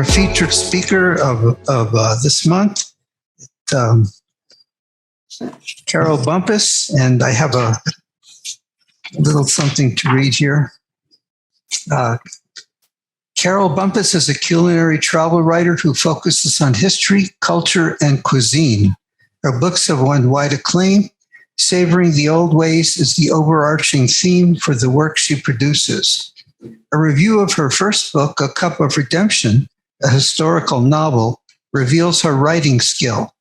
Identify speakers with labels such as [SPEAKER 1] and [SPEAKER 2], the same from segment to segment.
[SPEAKER 1] our featured speaker of this month, Carole Bumpus, and I have a little something to read here. Carole Bumpus is a culinary travel writer who focuses on history, culture, and cuisine. Her books have won wide acclaim. Savoring the Old Ways is the overarching theme for the work she produces. A review of her first book, A Cup of Redemption, a historical novel, reveals her writing skill.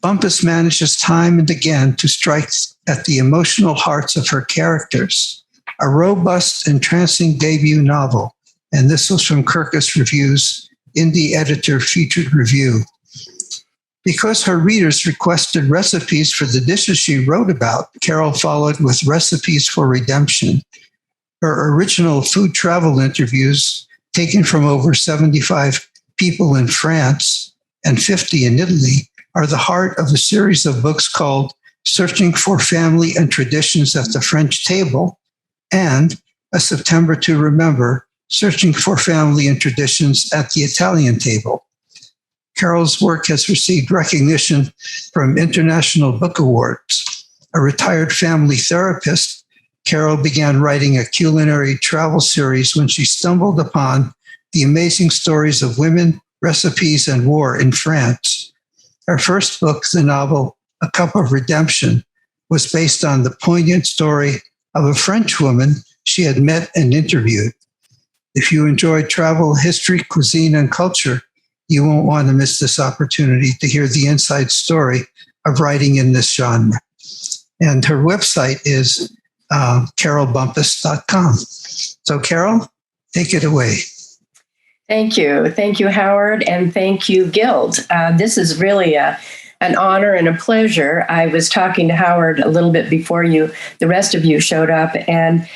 [SPEAKER 1] Bumpus manages time and again to strike at the emotional hearts of her characters. A robust, entrancing debut novel, and this was from Kirkus Review's Indie Editor Featured Review. Because her readers requested recipes for the dishes she wrote about, Carole followed with recipes for redemption. Her original food travel interviews, taken from over 75 people in France and 50 in Italy, are the heart of a series of books called Searching for Family and Traditions at the French Table and A September to Remember, Searching for Family and Traditions at the Italian Table. Carole's work has received recognition from international book awards. A retired family therapist, Carole began writing a culinary travel series when she stumbled upon the amazing stories of women, recipes, and war in France. Her first book, the novel A Cup of Redemption, was based on the poignant story of a French woman she had met and interviewed. If you enjoy travel, history, cuisine, and culture, you won't want to miss this opportunity to hear the inside story of writing in this genre. And her website is carolebumpus.com. So Carole, take it away.
[SPEAKER 2] Thank you. Thank you, Howard, and thank you, Guild. This is really an honor and a pleasure. I was talking to Howard a little bit before the rest of you showed up, and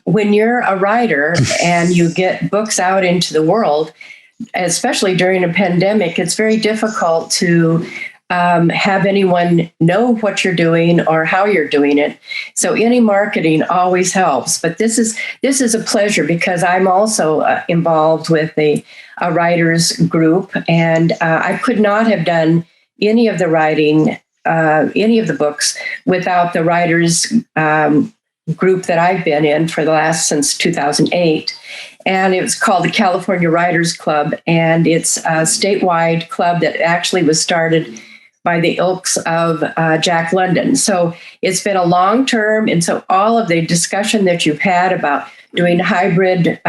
[SPEAKER 2] when you're a writer and you get books out into the world, especially during a pandemic, it's very difficult to have anyone know what you're doing or how you're doing it. So any marketing always helps. But this is a pleasure because I'm also involved with a writers group, and I could not have done any of the writing, any of the books without the writers group that I've been in since 2008. And it was called the California Writers Club. And it's a statewide club that actually was started by the ilks of Jack London. So it's been a long term. And so all of the discussion that you've had about doing hybrid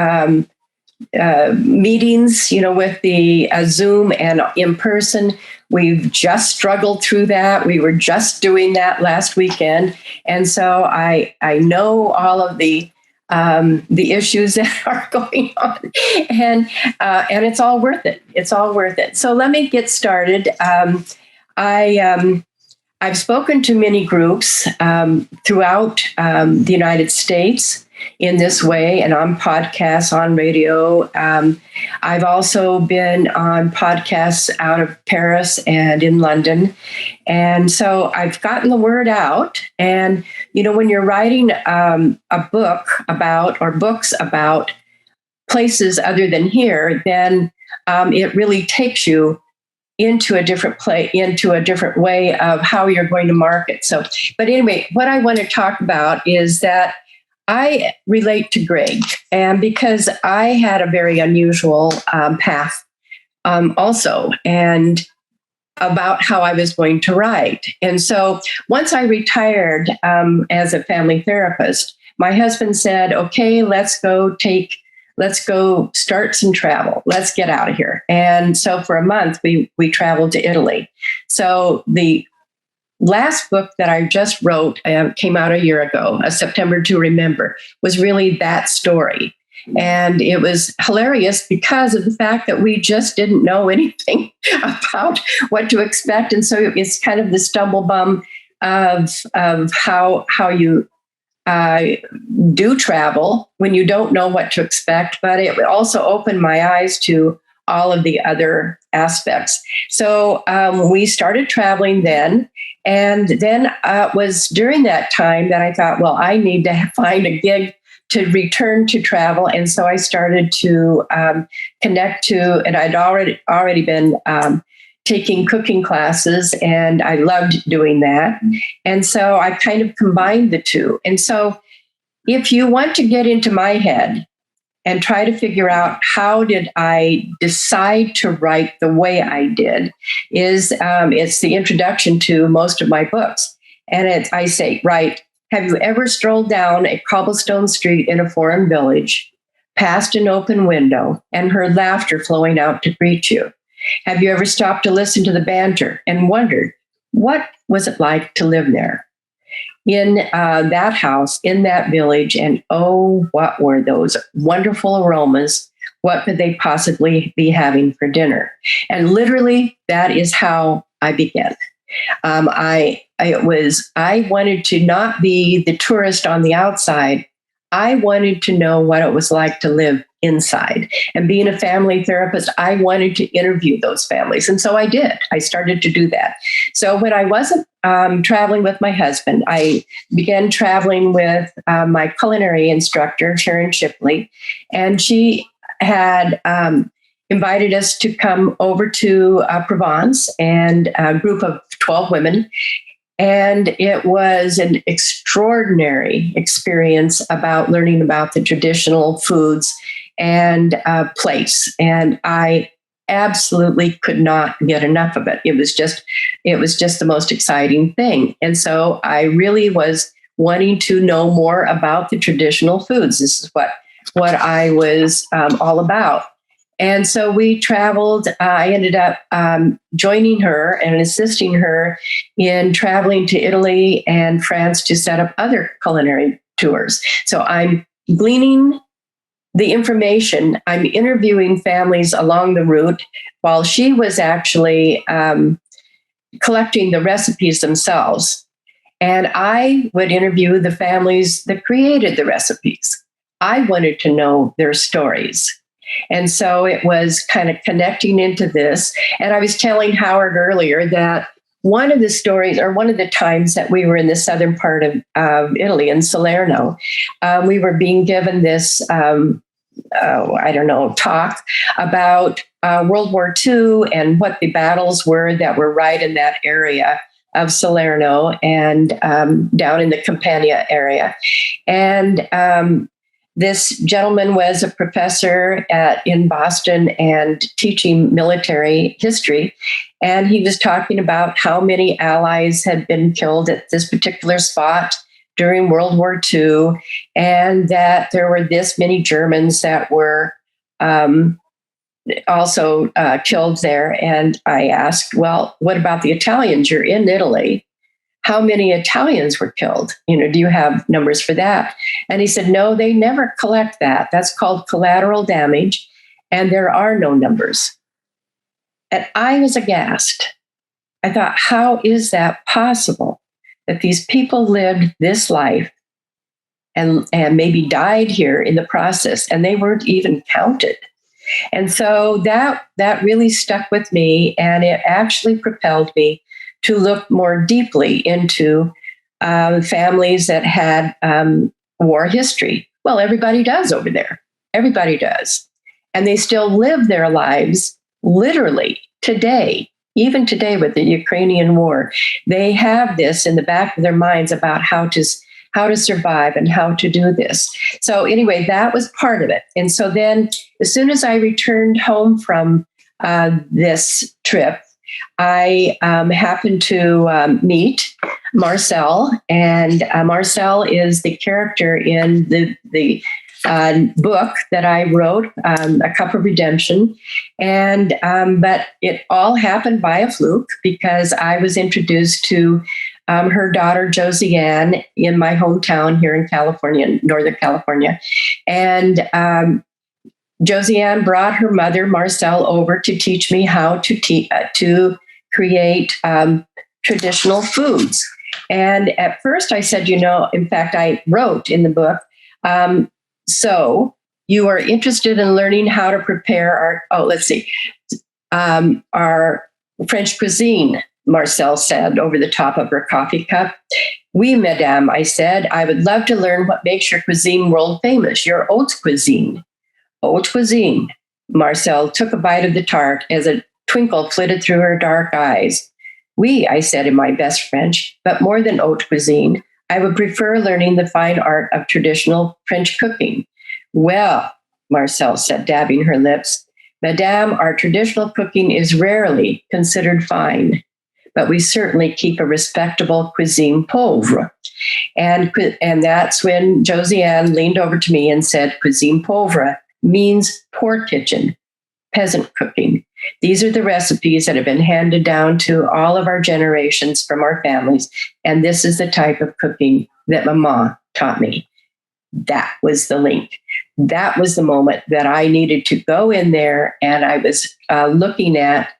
[SPEAKER 2] meetings, with the Zoom and in person, we've just struggled through that. We were just doing that last weekend. And so I know all of the issues that are going on, and it's all worth it. It's all worth it. So let me get started. I've spoken to many groups throughout the United States in this way, and on podcasts, on radio. I've also been on podcasts out of Paris and in London. And so I've gotten the word out. And, when you're writing a book about or books about places other than here, then it really takes you into a different way of how you're going to market. So, but anyway, what I want to talk about is that I relate to Greg, and because I had a very unusual path also, and about how I was going to write. And so once I retired as a family therapist, my husband said, okay, let's go start some travel. Let's get out of here. And so for a month, we traveled to Italy. So the last book that I just wrote came out a year ago, A September to Remember, was really that story. And it was hilarious because of the fact that we just didn't know anything about what to expect. And so it's kind of the stumble bum of how you do travel when you don't know what to expect. But it also opened my eyes to all of the other aspects. So we started traveling then. And then it was during that time that I thought, well, I need to find a gig to return to travel. And so I started to connect to, and I'd already been taking cooking classes, and I loved doing that. And so I kind of combined the two. And so if you want to get into my head and try to figure out how did I decide to write the way I did, it's the introduction to most of my books. And I say, right, have you ever strolled down a cobblestone street in a foreign village, past an open window, and heard laughter flowing out to greet you? Have you ever stopped to listen to the banter and wondered, what was it like to live there? In that house, in that village, and oh, what were those wonderful aromas? What could they possibly be having for dinner? And literally, that is how I began. I wanted to not be the tourist on the outside. I wanted to know what it was like to live inside. And being a family therapist, I wanted to interview those families. And so I did. I started to do that. So when I wasn't traveling with my husband, I began traveling with my culinary instructor, Sharon Shipley, and she had invited us to come over to Provence, and a group of 12 women. And it was an extraordinary experience about learning about the traditional foods and place. And I absolutely could not get enough of it. It was just the most exciting thing. And so I really was wanting to know more about the traditional foods. This is what I was all about. And so we traveled. I ended up joining her and assisting her in traveling to Italy and France to set up other culinary tours. So I'm gleaning the information. I'm interviewing families along the route while she was actually collecting the recipes themselves. And I would interview the families that created the recipes. I wanted to know their stories. And so it was kind of connecting into this. And I was telling Howard earlier that one of the stories, or one of the times that we were in the southern part of Italy, in Salerno, we were being given this, talk about World War II and what the battles were that were right in that area of Salerno and down in the Campania area. And this gentleman was a professor in Boston and teaching military history. And he was talking about how many Allies had been killed at this particular spot during World War II, and that there were this many Germans that were also killed there. And I asked, well, what about the Italians? You're in Italy. How many Italians were killed? Do you have numbers for that? And he said, no, they never collect that. That's called collateral damage, and there are no numbers. And I was aghast. I thought, how is that possible that these people lived this life and maybe died here in the process, and they weren't even counted? And so that really stuck with me, and it actually propelled me to look more deeply into families that had war history. Well, everybody does over there. Everybody does. And they still live their lives literally today, even today with the Ukrainian war. They have this in the back of their minds about how to survive and how to do this. So anyway, that was part of it. And so then as soon as I returned home from this trip, I happened to meet Marcel, and Marcel is the character in the book that I wrote, A Cup of Redemption. And but it all happened by a fluke, because I was introduced to her daughter, Josiane, in my hometown here in California, Northern California. And Josiane brought her mother, Marcel, over to teach me how to create traditional foods. And at first I said, in fact, I wrote in the book, so you are interested in learning how to prepare our French cuisine, Marcel said over the top of her coffee cup. Oui, madame, I said. I would love to learn what makes your cuisine world famous, your haute cuisine. Haute cuisine. Marcel took a bite of the tart as a twinkle flitted through her dark eyes. Oui, I said in my best French, but more than haute cuisine, I would prefer learning the fine art of traditional French cooking. Well, Marcel said, dabbing her lips, Madame, our traditional cooking is rarely considered fine, but we certainly keep a respectable cuisine pauvre. And that's when Josiane leaned over to me and said, cuisine pauvre means poor kitchen, peasant cooking. These are the recipes that have been handed down to all of our generations from our families. And this is the type of cooking that Mama taught me. That was the link. That was the moment that I needed to go in there, and I was looking at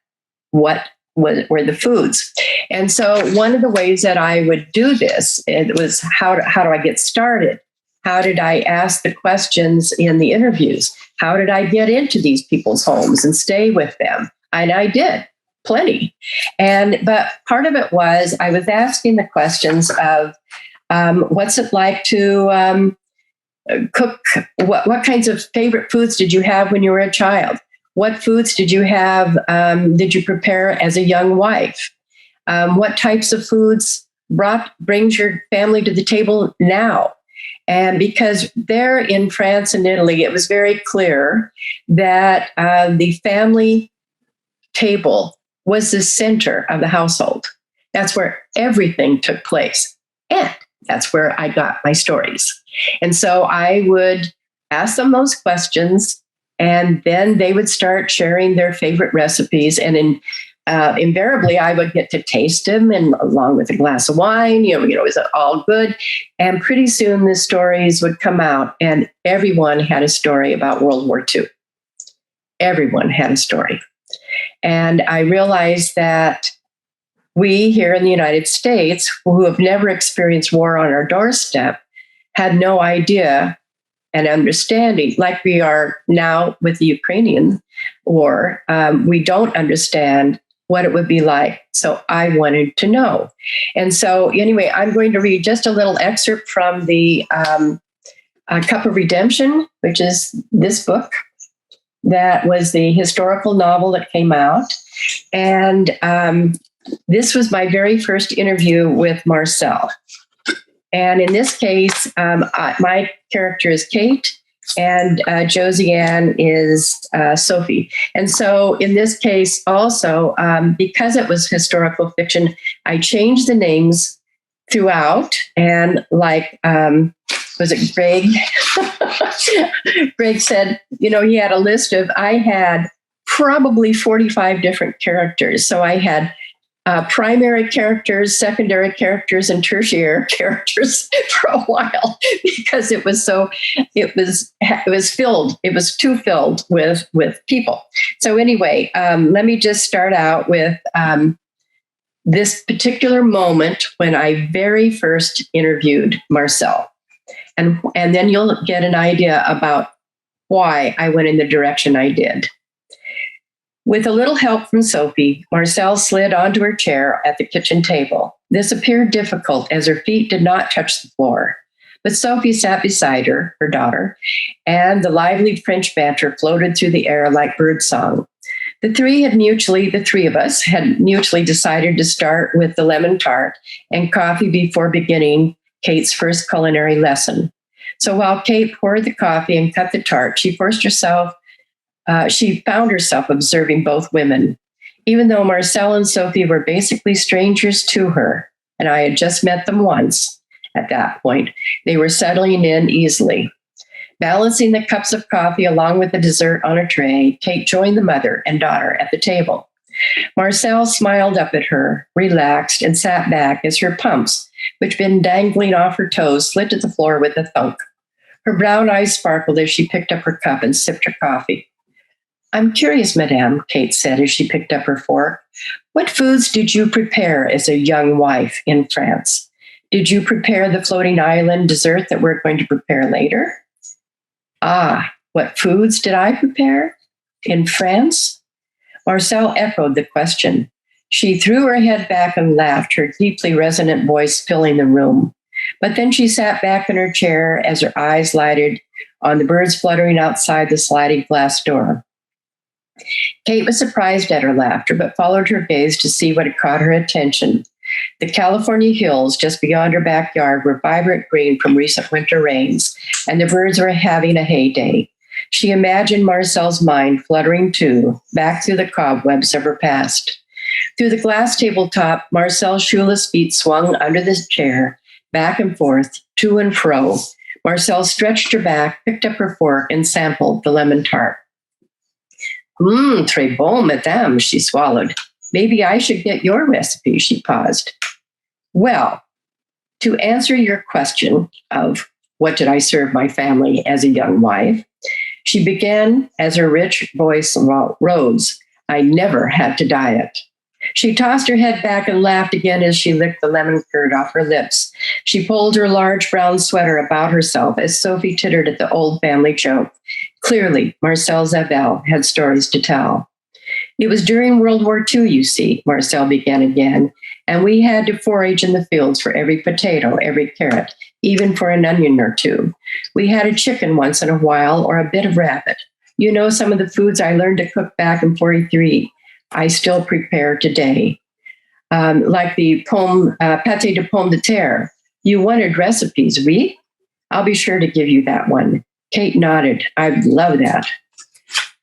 [SPEAKER 2] what were the foods. And so one of the ways that I would do this, it was how do I get started? How did I ask the questions in the interviews? How did I get into these people's homes and stay with them? And I did plenty. But part of it was I was asking the questions of what's it like to cook? What kinds of favorite foods did you have when you were a child? What foods did you have? Did you prepare as a young wife? What types of foods brings your family to the table now? And because there in France and Italy, it was very clear that the family table was the center of the household. That's where everything took place. And that's where I got my stories. And so I would ask them those questions, and then they would start sharing their favorite recipes. And invariably, I would get to taste them, and along with a glass of wine, it was all good. And pretty soon the stories would come out, and everyone had a story about World War II. Everyone had a story. And I realized that we here in the United States, who have never experienced war on our doorstep, had no idea and understanding, like we are now with the Ukrainian war. We don't understand what it would be like. So I wanted to know. And so anyway, I'm going to read just a little excerpt from the Cup of Redemption, which is this book. That was the historical novel that came out. And this was my very first interview with Marcel. And in this case, my character is Kate, and Josiane is Sophie. And so in this case also, because it was historical fiction, I changed the names throughout. And like, was it Greg? Greg said, he had a list of, I had probably 45 different characters. So I had primary characters, secondary characters, and tertiary characters for a while, because it was too filled with people. So anyway, let me just start out with this particular moment when I very first interviewed Marcel. And then you'll get an idea about why I went in the direction I did. With a little help from Sophie, Marcel slid onto her chair at the kitchen table. This appeared difficult as her feet did not touch the floor. But Sophie sat beside her daughter, and the lively French banter floated through the air like birdsong. The three of us had mutually decided to start with the lemon tart and coffee before beginning Kate's first culinary lesson. So while Kate poured the coffee and cut the tart, she found herself observing both women. Even though Marcel and Sophie were basically strangers to her, and I had just met them once at that point, they were settling in easily. Balancing the cups of coffee along with the dessert on a tray, Kate joined the mother and daughter at the table. Marcel smiled up at her, relaxed, and sat back as her pumps, which had been dangling off her toes, slid to the floor with a thunk. Her brown eyes sparkled as she picked up her cup and sipped her coffee. I'm curious, Madame, Kate said as she picked up her fork. What foods did you prepare as a young wife in France? Did you prepare the floating island dessert that we're going to prepare later? Ah, what foods did I prepare? In France? Marcel echoed the question. She threw her head back and laughed, her deeply resonant voice filling the room. But then she sat back in her chair as her eyes lighted on the birds fluttering outside the sliding glass door. Kate was surprised at her laughter, but followed her gaze to see what had caught her attention. The California hills just beyond her backyard were vibrant green from recent winter rains, and the birds were having a heyday. She imagined Marcel's mind fluttering too, back through the cobwebs of her past. Through the glass tabletop, Marcel's shoeless feet swung under the chair, back and forth, to and fro. Marcel stretched her back, picked up her fork, and sampled the lemon tart. Très bon, madame, she swallowed. Maybe I should get your recipe, she paused. Well, to answer your question of what did I serve my family as a young wife, she began as her rich voice rose. I never had to diet. She tossed her head back and laughed again as she licked the lemon curd off her lips. She pulled her large brown sweater about herself as Sophie tittered at the old family joke. Clearly, Marcel Zabel had stories to tell. It was during World War II, you see, Marcel began again, and we had to forage in the fields for every potato, every carrot, even for an onion or two. We had a chicken once in a while or a bit of rabbit. You know, some of the foods I learned to cook back in 43. I still prepare today. Like the pâté de pomme de terre. You wanted recipes, oui? I'll be sure to give you that one. Kate nodded. I'd love that.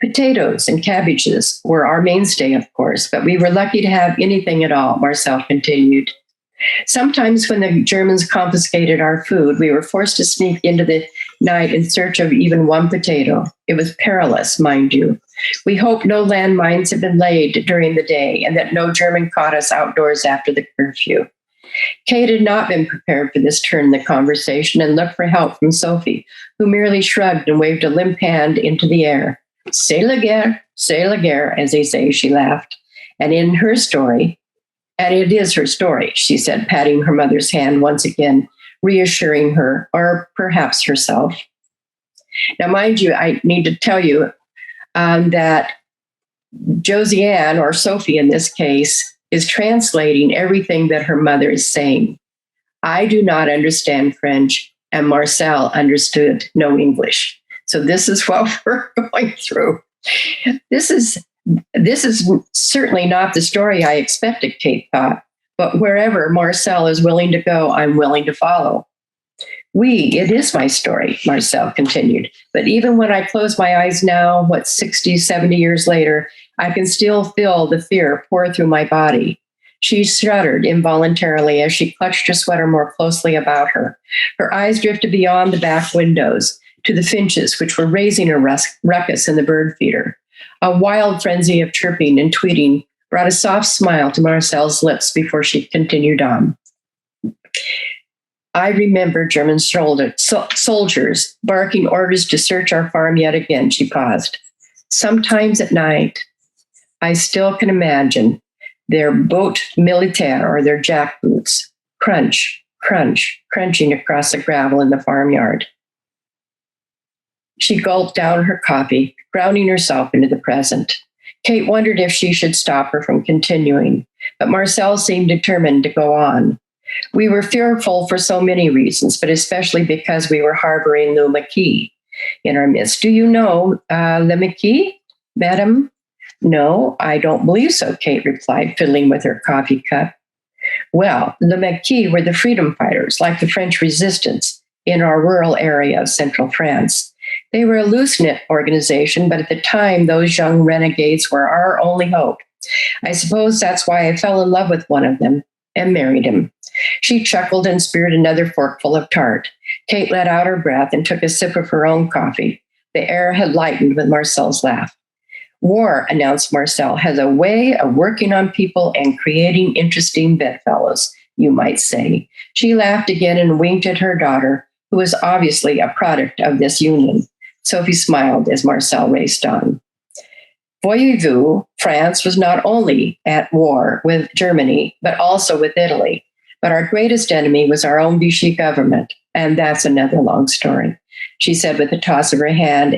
[SPEAKER 2] Potatoes and cabbages were our mainstay, of course, but we were lucky to have anything at all, Marcel continued. Sometimes when the Germans confiscated our food, we were forced to sneak into the night in search of even one potato. It was perilous, mind you. We hoped no landmines had been laid during the day and that no German caught us outdoors after the curfew. Kate had not been prepared for this turn in the conversation and looked for help from Sophie, who merely shrugged and waved a limp hand into the air. C'est la guerre, as they say, she laughed. And in her story, and it is her story, she said, patting her mother's hand once again, reassuring her, or perhaps herself. Now, mind you, I need to tell you that Josiane, or Sophie in this case, is translating everything that her mother is saying. I do not understand French, and Marcel understood no English. So this is what we're going through. This is certainly not the story I expected, Kate thought, but wherever Marcel is willing to go, I'm willing to follow. It is my story, Marcel continued. But even when I close my eyes now, 60, 70 years later, I can still feel the fear pour through my body. She shuddered involuntarily as she clutched her sweater more closely about her. Her eyes drifted beyond the back windows to the finches, which were raising a ruckus in the bird feeder. A wild frenzy of chirping and tweeting brought a soft smile to Marcel's lips before she continued on. I remember German soldiers barking orders to search our farm yet again, she paused. Sometimes at night, I still can imagine their boat militaire or their jackboots, crunch, crunch, crunching across the gravel in the farmyard. She gulped down her coffee, grounding herself into the present. Kate wondered if she should stop her from continuing, but Marcel seemed determined to go on. We were fearful for so many reasons, but especially because we were harboring Le Maquis in our midst. Do you know Le Maquis, madam? No, I don't believe so, Kate replied, fiddling with her coffee cup. Well, Le Maquis were the freedom fighters, like the French resistance, in our rural area of central France. They were a loose-knit organization, but at the time, those young renegades were our only hope. I suppose that's why I fell in love with one of them and married him. She chuckled and speared another forkful of tart. Kate let out her breath and took a sip of her own coffee. The air had lightened with Marcel's laugh. War, announced Marcel, has a way of working on people and creating interesting bedfellows, you might say. She laughed again and winked at her daughter, who was obviously a product of this union. Sophie smiled as Marcel raced on. Voyez-vous, France was not only at war with Germany, but also with Italy. But our greatest enemy was our own Vichy government, and that's another long story, she said with a toss of her hand.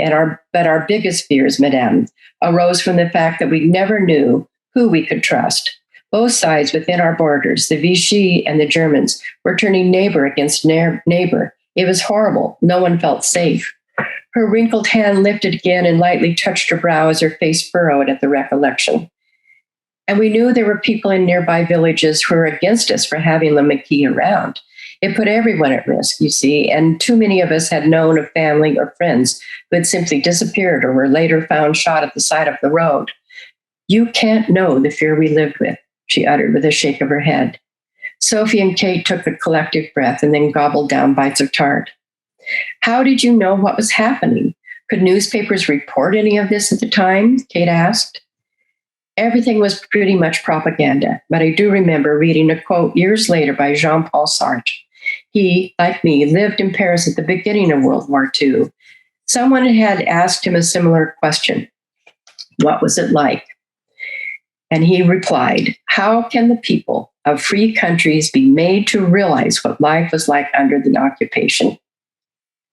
[SPEAKER 2] But our biggest fears, madame, arose from the fact that we never knew who we could trust. Both sides within our borders, the Vichy and the Germans, were turning neighbor against neighbor. It was horrible. No one felt safe. Her wrinkled hand lifted again and lightly touched her brow as her face furrowed at the recollection. And we knew there were people in nearby villages who were against us for having the McKee around. It put everyone at risk, you see, and too many of us had known of family or friends who had simply disappeared or were later found shot at the side of the road. You can't know the fear we lived with, she uttered with a shake of her head. Sophie and Kate took a collective breath and then gobbled down bites of tart. How did you know what was happening? Could newspapers report any of this at the time? Kate asked. Everything was pretty much propaganda, but I do remember reading a quote years later by Jean-Paul Sartre. He, like me, lived in Paris at the beginning of World War II. Someone had asked him a similar question. What was it like? And he replied, how can the people of free countries be made to realize what life was like under the occupation?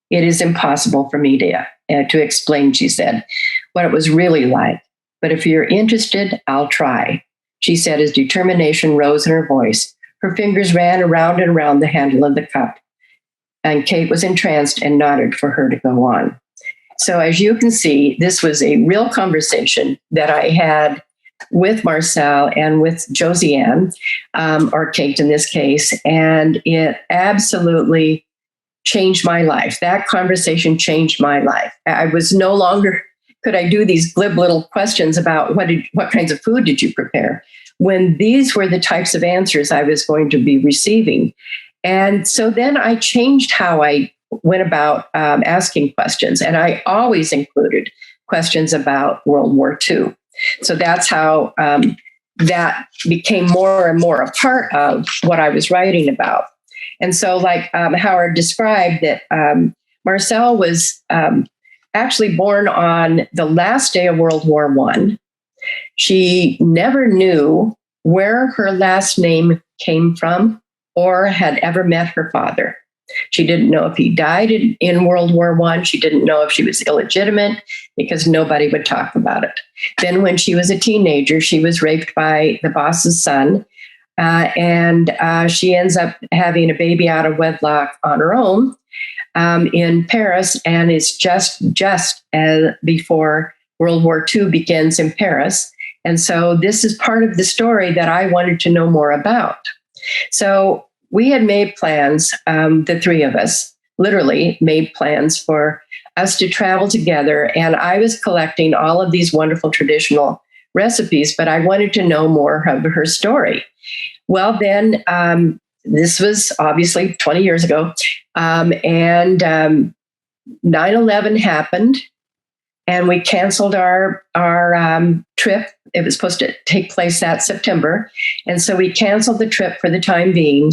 [SPEAKER 2] It is impossible for me to explain, she said, what it was really like. But if you're interested, I'll try, she said as determination rose in her voice. Her fingers ran around and around the handle of the cup. And Kate was entranced and nodded for her to go on. So as you can see, this was a real conversation that I had with Marcel and with Josiane, or Kate in this case, and it absolutely changed my life. That conversation changed my life. I was no longer, could I do these glib little questions about what kinds of food did you prepare, when these were the types of answers I was going to be receiving. And so then I changed how I went about asking questions, and I always included questions about World War II. So that's how that became more and more a part of what I was writing about. And so like Howard described that Marcel was actually born on the last day of World War I. She never knew where her last name came from or had ever met her father. She didn't know if he died in World War I. She didn't know if she was illegitimate because nobody would talk about it. Then when she was a teenager, she was raped by the boss's son. And she ends up having a baby out of wedlock on her own in Paris, and it's just before World War II begins in Paris. And so this is part of the story that I wanted to know more about. So we had made plans, the three of us literally made plans for us to travel together. And I was collecting all of these wonderful traditional recipes, but I wanted to know more of her story. Well, then this was obviously 20 years ago, and 9/11 happened, and we canceled our trip. It was supposed to take place that September, and so we canceled the trip for the time being.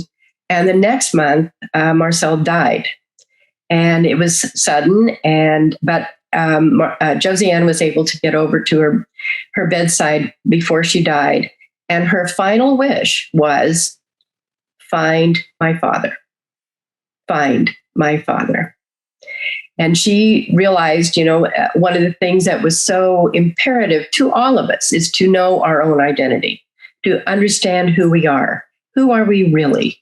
[SPEAKER 2] And the next month, Marcel died, and it was sudden. But Josiane was able to get over to her bedside before she died. And her final wish was, find my father, find my father. And she realized, one of the things that was so imperative to all of us is to know our own identity, to understand who we are. Who are we really?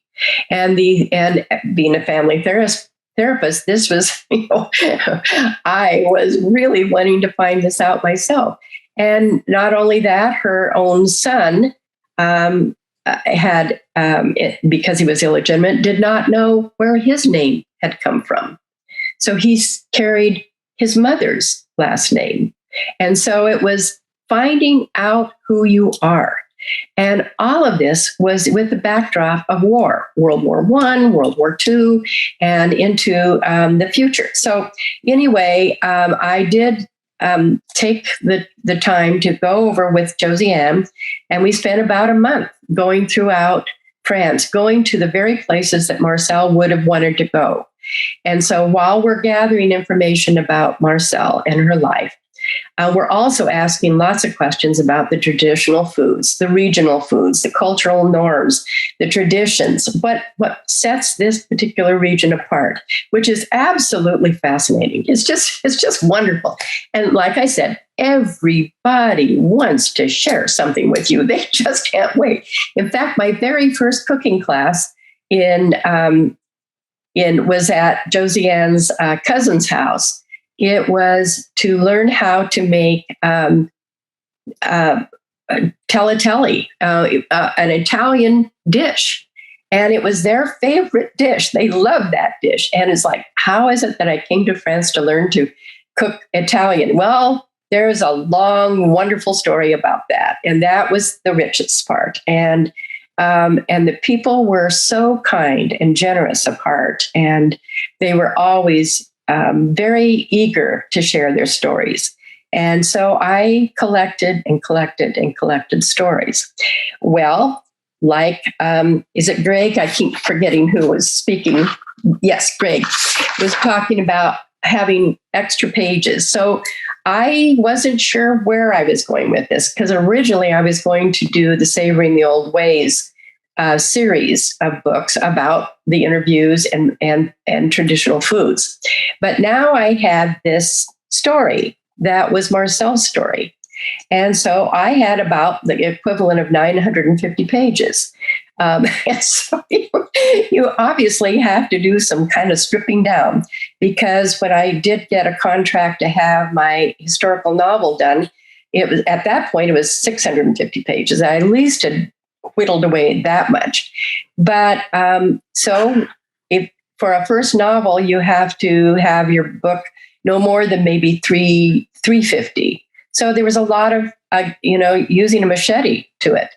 [SPEAKER 2] And being a family therapist, this was, I was really wanting to find this out myself. And not only that, her own son had, because he was illegitimate, did not know where his name had come from. So he carried his mother's last name. And so it was finding out who you are. And all of this was with the backdrop of war, World War I, World War II, and into the future. So anyway, I did take the time to go over with Josiane, and we spent about a month going throughout France, going to the very places that Marcel would have wanted to go. And so while we're gathering information about Marcel and her life, We're also asking lots of questions about the traditional foods, the regional foods, the cultural norms, the traditions, what sets this particular region apart, which is absolutely fascinating. It's just wonderful. And like I said, everybody wants to share something with you. They just can't wait. In fact, my very first cooking class was at Josiane's cousin's house. It was to learn how to make tagliatelle, an Italian dish. And it was their favorite dish. They loved that dish. And it's like, how is it that I came to France to learn to cook Italian? Well, there's a long, wonderful story about that. And that was the richest part. And the people were so kind and generous of heart. And they were always very eager to share their stories. And so I collected and collected and collected stories. Well, like, is it Greg? I keep forgetting who was speaking. Yes, Greg was talking about having extra pages. So I wasn't sure where I was going with this, because originally I was going to do the Savoring the Old Ways series of books about the interviews and traditional foods. But now I had this story that was Marcel's story. And so I had about the equivalent of 950 pages. And so you obviously have to do some kind of stripping down, because when I did get a contract to have my historical novel done, it was at that point, it was 650 pages. I at least had whittled away that much. But so if for a first novel, you have to have your book no more than maybe 350. So there was a lot of, using a machete to it.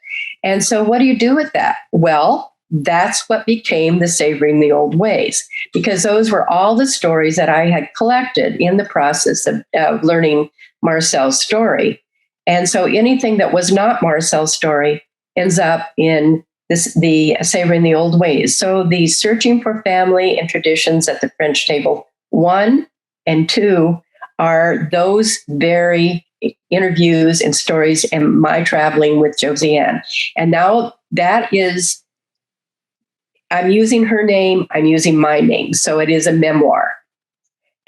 [SPEAKER 2] And so what do you do with that? Well, that's what became the Savoring the Old Ways, because those were all the stories that I had collected in the process of learning Marcel's story. And so anything that was not Marcel's story ends up in the Savoring the Old Ways. So the Searching for Family and Traditions at the French Table 1 and 2 are those very interviews and stories and my traveling with Josiane. And now that is, I'm using her name, I'm using my name. So it is a memoir.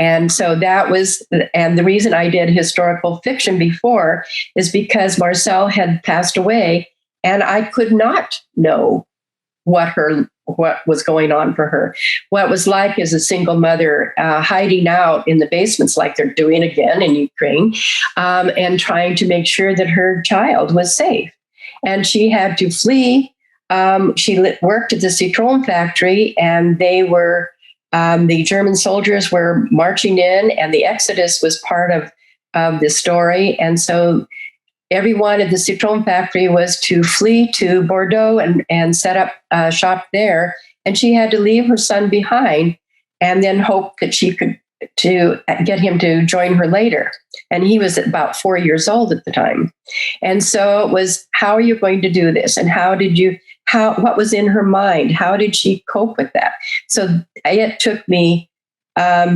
[SPEAKER 2] And so that was, and the reason I did historical fiction before is because Marcel had passed away and I could not know what was going on for her, what it was like as a single mother hiding out in the basements like they're doing again in Ukraine, and trying to make sure that her child was safe. And she had to flee. She worked at the Citroën factory, and they were the German soldiers were marching in, and the Exodus was part of the story. And so everyone at the Citroën factory was to flee to Bordeaux and set up shop there. And she had to leave her son behind and then hope that she could to get him to join her later. And he was about 4 years old at the time. And so it was, how are you going to do this? And what was in her mind? How did she cope with that? So it took me at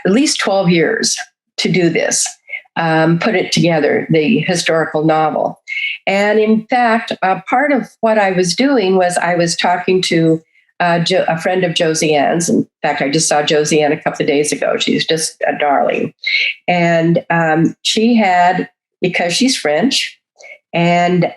[SPEAKER 2] least 12 years to do this. Put it together, the historical novel. And in fact, part of what I was doing was I was talking to a friend of Josiane's. In fact, I just saw Josiane a couple of days ago. She's just a darling. And she had, because she's French, and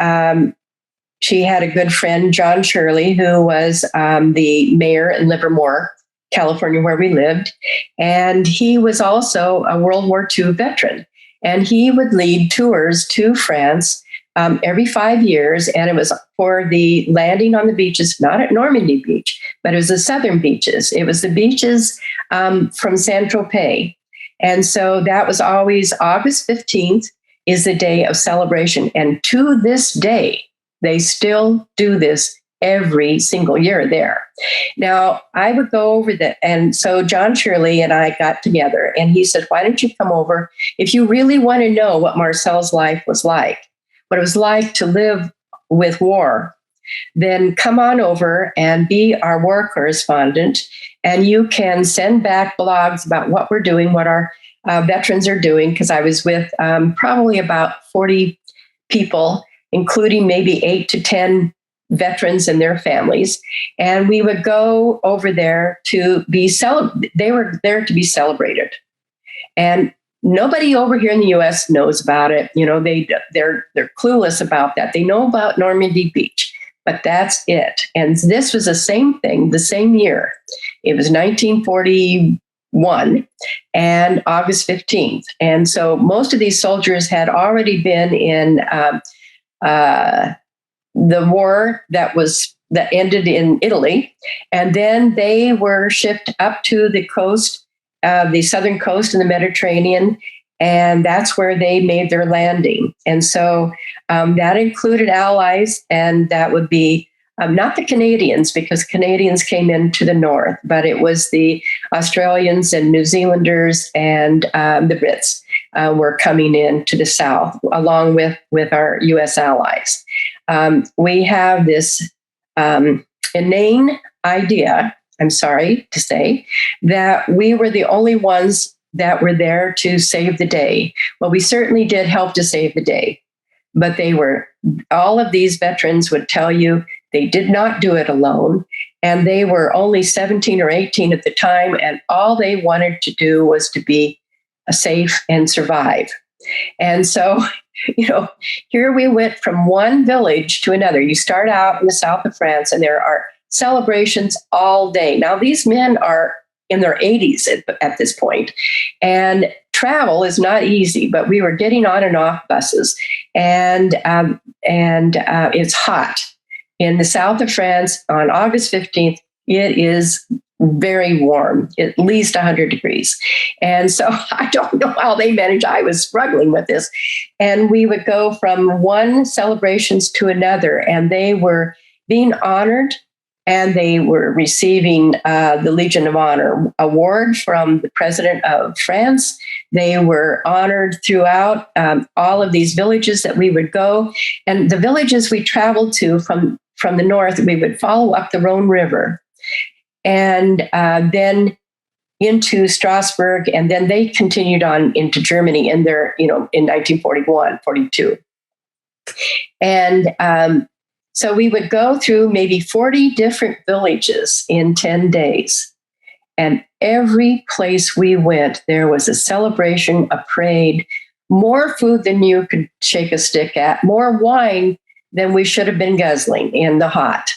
[SPEAKER 2] she had a good friend, John Shirley, who was the mayor in Livermore, California, where we lived. And he was also a World War II veteran. And he would lead tours to France every 5 years. And it was for the landing on the beaches, not at Normandy Beach, but it was the southern beaches. It was the beaches from Saint-Tropez. And so that was always August 15th is the day of celebration. And to this day, they still do this every single year there. Now, I would go over that. And so John Shirley and I got together and he said, why don't you come over? If you really want to know what Marcel's life was like, what it was like to live with war, then come on over and be our war correspondent. And you can send back blogs about what we're doing, what our veterans are doing, because I was with probably about 40 people, including maybe 8 to 10 veterans and their families. And we would go over there to be they were there to be celebrated. And nobody over here in the U.S. knows about it. They're clueless about that. They know about Normandy Beach, but that's it. And this was the same thing, the same year. It was 1941 and August 15th. And so most of these soldiers had already been in the war that ended in Italy. And then they were shipped up to the coast, the southern coast in the Mediterranean. And that's where they made their landing. And so that included allies, and that would be not the Canadians, because Canadians came into the north, but it was the Australians and New Zealanders and the Brits were coming in to the south, along with our U.S. allies. We have this inane idea, I'm sorry to say, that we were the only ones that were there to save the day. Well, we certainly did help to save the day, but all of these veterans would tell you they did not do it alone, and they were only 17 or 18 at the time, and all they wanted to do was to be safe and survive. And so, here we went from one village to another. You start out in the south of France, and there are celebrations all day. Now, these men are in their 80s at this point, and travel is not easy, but we were getting on and off buses, and it's hot. In the south of France on August 15th, it is very warm, at least 100 degrees. And so I don't know how they managed. I was struggling with this. And we would go from one celebrations to another, and they were being honored, and they were receiving the Legion of Honor award from the president of France. They were honored throughout all of these villages that we would go. And the villages we traveled to from the north, we would follow up the Rhone River, and then into Strasbourg, and then they continued on into Germany in 1941, 42. And so we would go through maybe 40 different villages in 10 days. And every place we went, there was a celebration, a parade, more food than you could shake a stick at, more wine than we should have been guzzling in the hot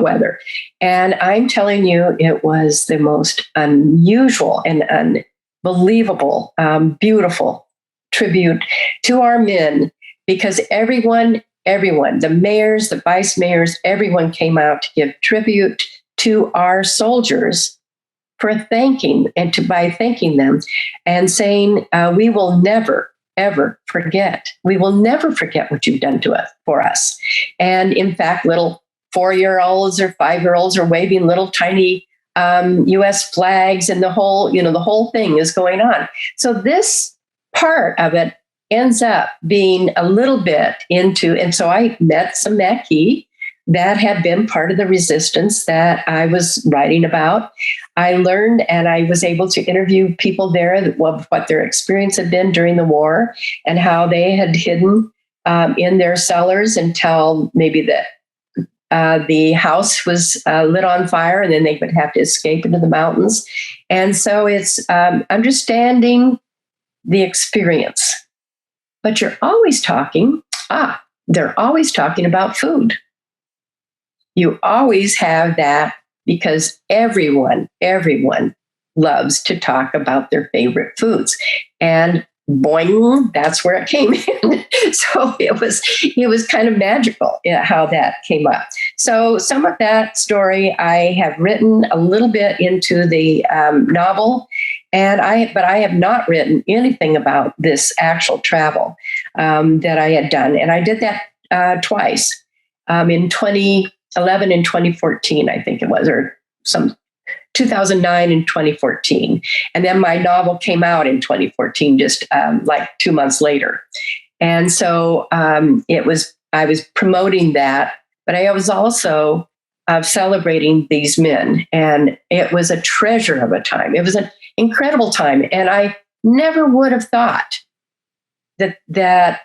[SPEAKER 2] weather. And I'm telling you, it was the most unusual and unbelievable, beautiful tribute to our men, because everyone, the mayors, the vice mayors, everyone came out to give tribute to our soldiers by thanking them and saying, we will never, ever forget. We will never forget what you've done for us. And in fact, little 4-year-olds or 5-year-olds are waving little tiny U.S. flags, and the whole thing is going on. So this part of it ends up being a little bit into, and so I met some Maquis that had been part of the resistance that I was writing about. I learned, and I was able to interview people there, what their experience had been during the war, and how they had hidden in their cellars until maybe the house was lit on fire, and then they would have to escape into the mountains. And so it's understanding the experience. But you're always they're always talking about food. You always have that, because everyone loves to talk about their favorite foods. And boing, that's where it came in. So it was kind of magical how that came up. So some of that story I have written a little bit into the novel, but I have not written anything about this actual travel that I had done. And I did that twice in 2011 and 2014, I think it was, or some 2009 and 2014. And then my novel came out in 2014, just like 2 months later. And so I was promoting that, but I was also celebrating these men. And it was a treasure of a time. It was an incredible time. And I never would have thought that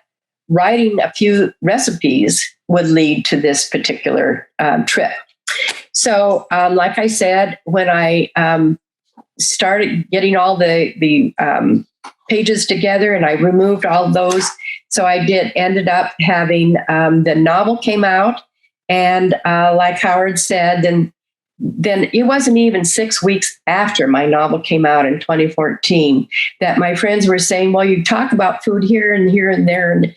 [SPEAKER 2] writing a few recipes would lead to this particular trip. So, like I said, when I started getting all the pages together, and I removed all those, so I ended up having the novel came out, and like Howard said, then it wasn't even 6 weeks after my novel came out in 2014 that my friends were saying, well, you talk about food here and here and there. And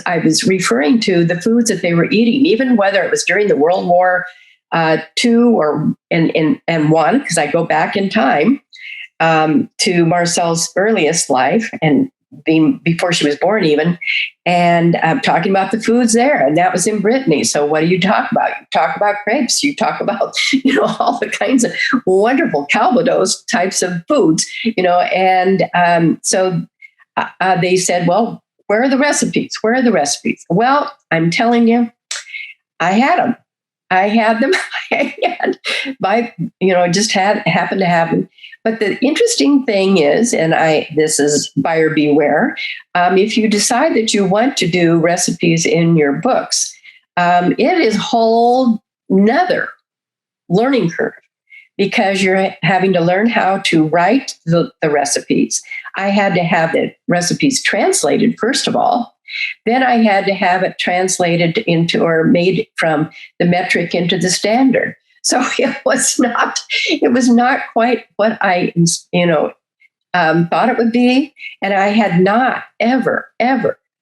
[SPEAKER 2] I was referring to the foods that they were eating, even whether it was during the World War II or and one, because I go back in time to Marcel's earliest life and being before she was born even, and talking about the foods there. And that was in Brittany. So what do you talk about? You talk about crepes. You talk about, all the kinds of wonderful Calvados types of foods, and so they said, well, where are the recipes? Where are the recipes? Well, I'm telling you, I had them. I had them. Just happened to have them. But the interesting thing is, and this is buyer beware, if you decide that you want to do recipes in your books, it is a whole nother learning curve because you're having to learn how to write the recipes. I had to have the recipes translated, first of all. Then I had to have it translated into or made from the metric into the standard. So it was not quite what I, thought it would be. And I had not ever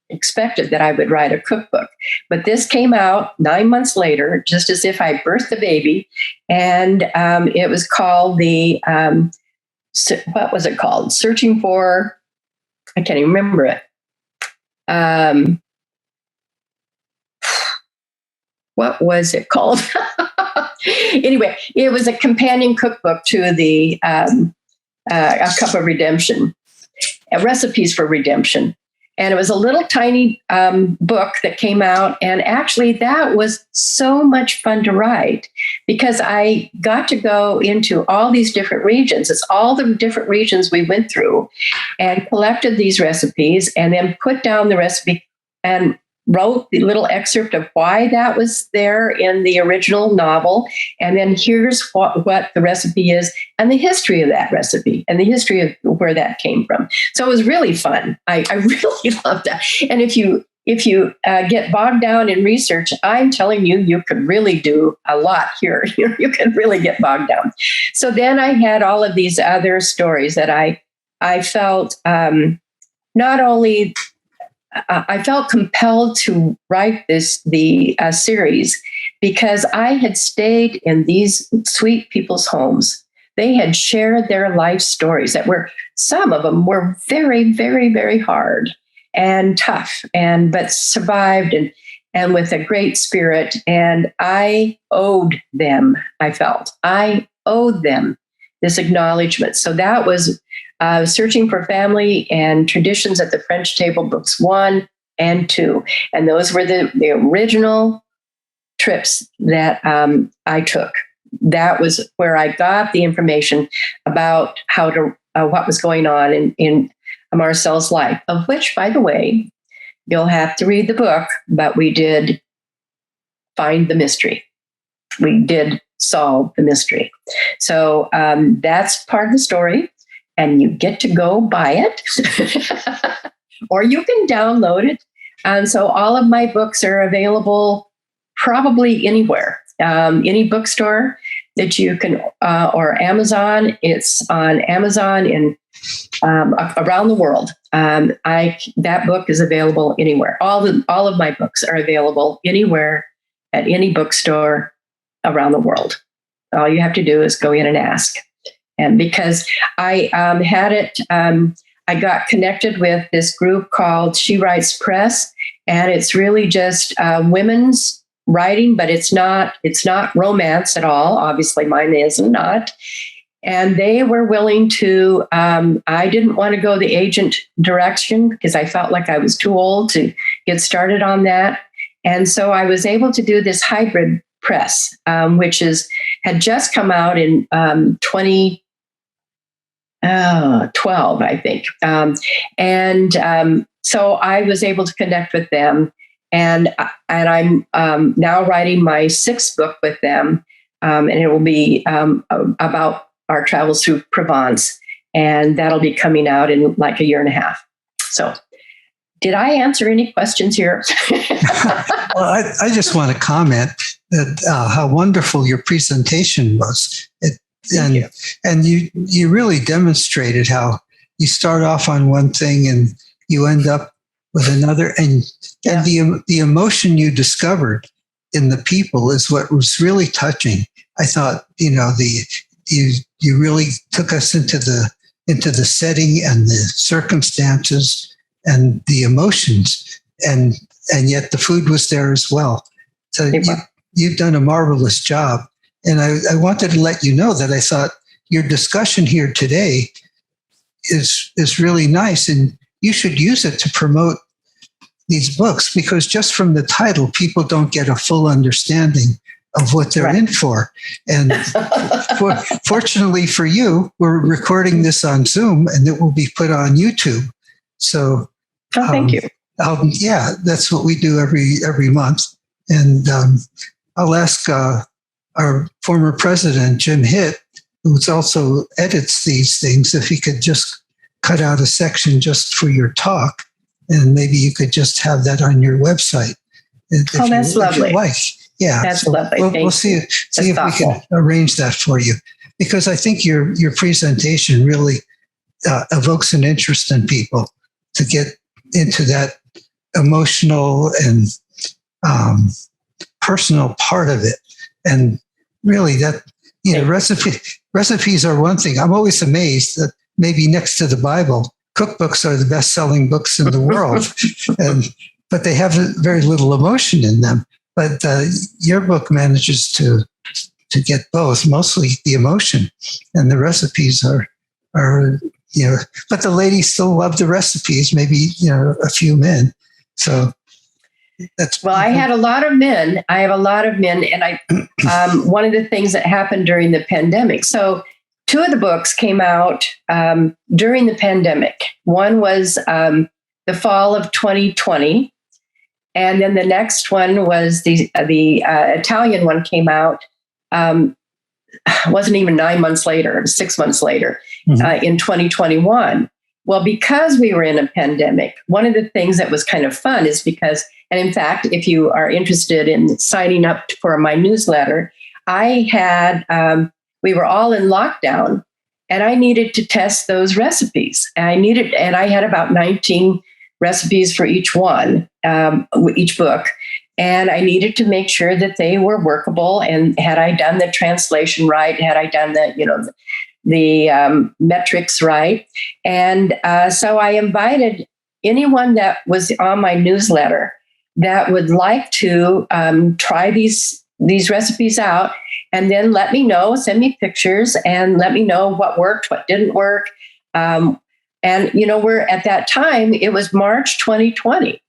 [SPEAKER 2] expected that I would write a cookbook. But this came out 9 months later, just as if I birthed the baby. And it was called what was it called? Searching for, I can't even remember it. What was it called? Anyway, it was a companion cookbook to the A Cup of Redemption, Recipes for Redemption. And it was a little tiny book that came out. And actually, that was so much fun to write because I got to go into all these different regions. It's all the different regions we went through and collected these recipes and then put down the recipe and wrote the little excerpt of why that was there in the original novel. And then here's what the recipe is and the history of that recipe and the history of where that came from. So it was really fun. I really loved that. And if you get bogged down in research, I'm telling you, you could really do a lot here. You can really get bogged down. So then I had all of these other stories that I felt not only I felt compelled to write the series because I had stayed in these sweet people's homes. They had shared their life stories some of them were very, very, very hard and tough, but survived and with a great spirit. And I owed them, I felt. I owed them this acknowledgement. So that was Searching for Family and Traditions at the French Table, books 1 and 2. And those were the original trips that I took. That was where I got the information about what was going on in Marcel's life, of which, by the way, you'll have to read the book, but we did find the mystery. We did solve the mystery. So that's part of the story. And you get to go buy it, or you can download it. And so all of my books are available probably anywhere, any bookstore that you can, or Amazon. It's on Amazon in around the world. That book is available anywhere. All of my books are available anywhere at any bookstore around the world. All you have to do is go in and ask. And because I had it, I got connected with this group called She Writes Press, and it's really just women's writing, but it's not romance at all. Obviously, mine is not. And they were willing to. I didn't want to go the agent direction because I felt like I was too old to get started on that, and so I was able to do this hybrid press, which had just come out in 12, I think. So I was able to connect with them, and I'm now writing my 6th book with them, and it will be about our travels through Provence, and that'll be coming out in like a year and a half. So, did I answer any questions here?
[SPEAKER 1] Well, I just want to comment that how wonderful your presentation was. And you really demonstrated how you start off on one thing and you end up with another, and the emotion you discovered in the people is what was really touching. I thought, you really took us into the setting and the circumstances and the emotions, and yet the food was there as well. So you've done a marvelous job. And I wanted to let you know that I thought your discussion here today is really nice, and you should use it to promote these books, because just from the title, people don't get a full understanding of what they're in for. And fortunately for you, we're recording this on Zoom, and it will be put on YouTube. So,
[SPEAKER 2] thank you.
[SPEAKER 1] That's what we do every month. And I'll ask our former president, Jim Hitt, who also edits these things, if he could just cut out a section just for your talk, and maybe you could just have that on your website.
[SPEAKER 2] That's lovely.
[SPEAKER 1] If you like. Yeah,
[SPEAKER 2] that's lovely.
[SPEAKER 1] We'll see if we can arrange that for you, because I think your presentation really evokes an interest in people to get into that emotional and personal part of it. And really, that recipes are one thing. I'm always amazed that maybe next to the Bible, cookbooks are the best-selling books in the world, but they have very little emotion in them. But your book manages to get both, mostly the emotion, and the recipes are. But the ladies still love the recipes. Maybe a few men. So.
[SPEAKER 2] I had a lot of men. I have a lot of men, and one of the things that happened during the pandemic. So, 2 of the books came out during the pandemic. One was the fall of 2020, and then the next one was the Italian one came out. Wasn't even 9 months later; it was 6 months later, in 2021. Well, because we were in a pandemic, one of the things that was kind of fun is because. And in fact, if you are interested in signing up for my newsletter, we were all in lockdown, and I needed to test those recipes. And I had about 19 recipes for each one, each book. And I needed to make sure that they were workable. And had I done the translation right, had I done the metrics right. And so I invited anyone that was on my newsletter that would like to try these recipes out, and then let me know, send me pictures, and let me know what worked, what didn't work. And we're at that time, it was March 2020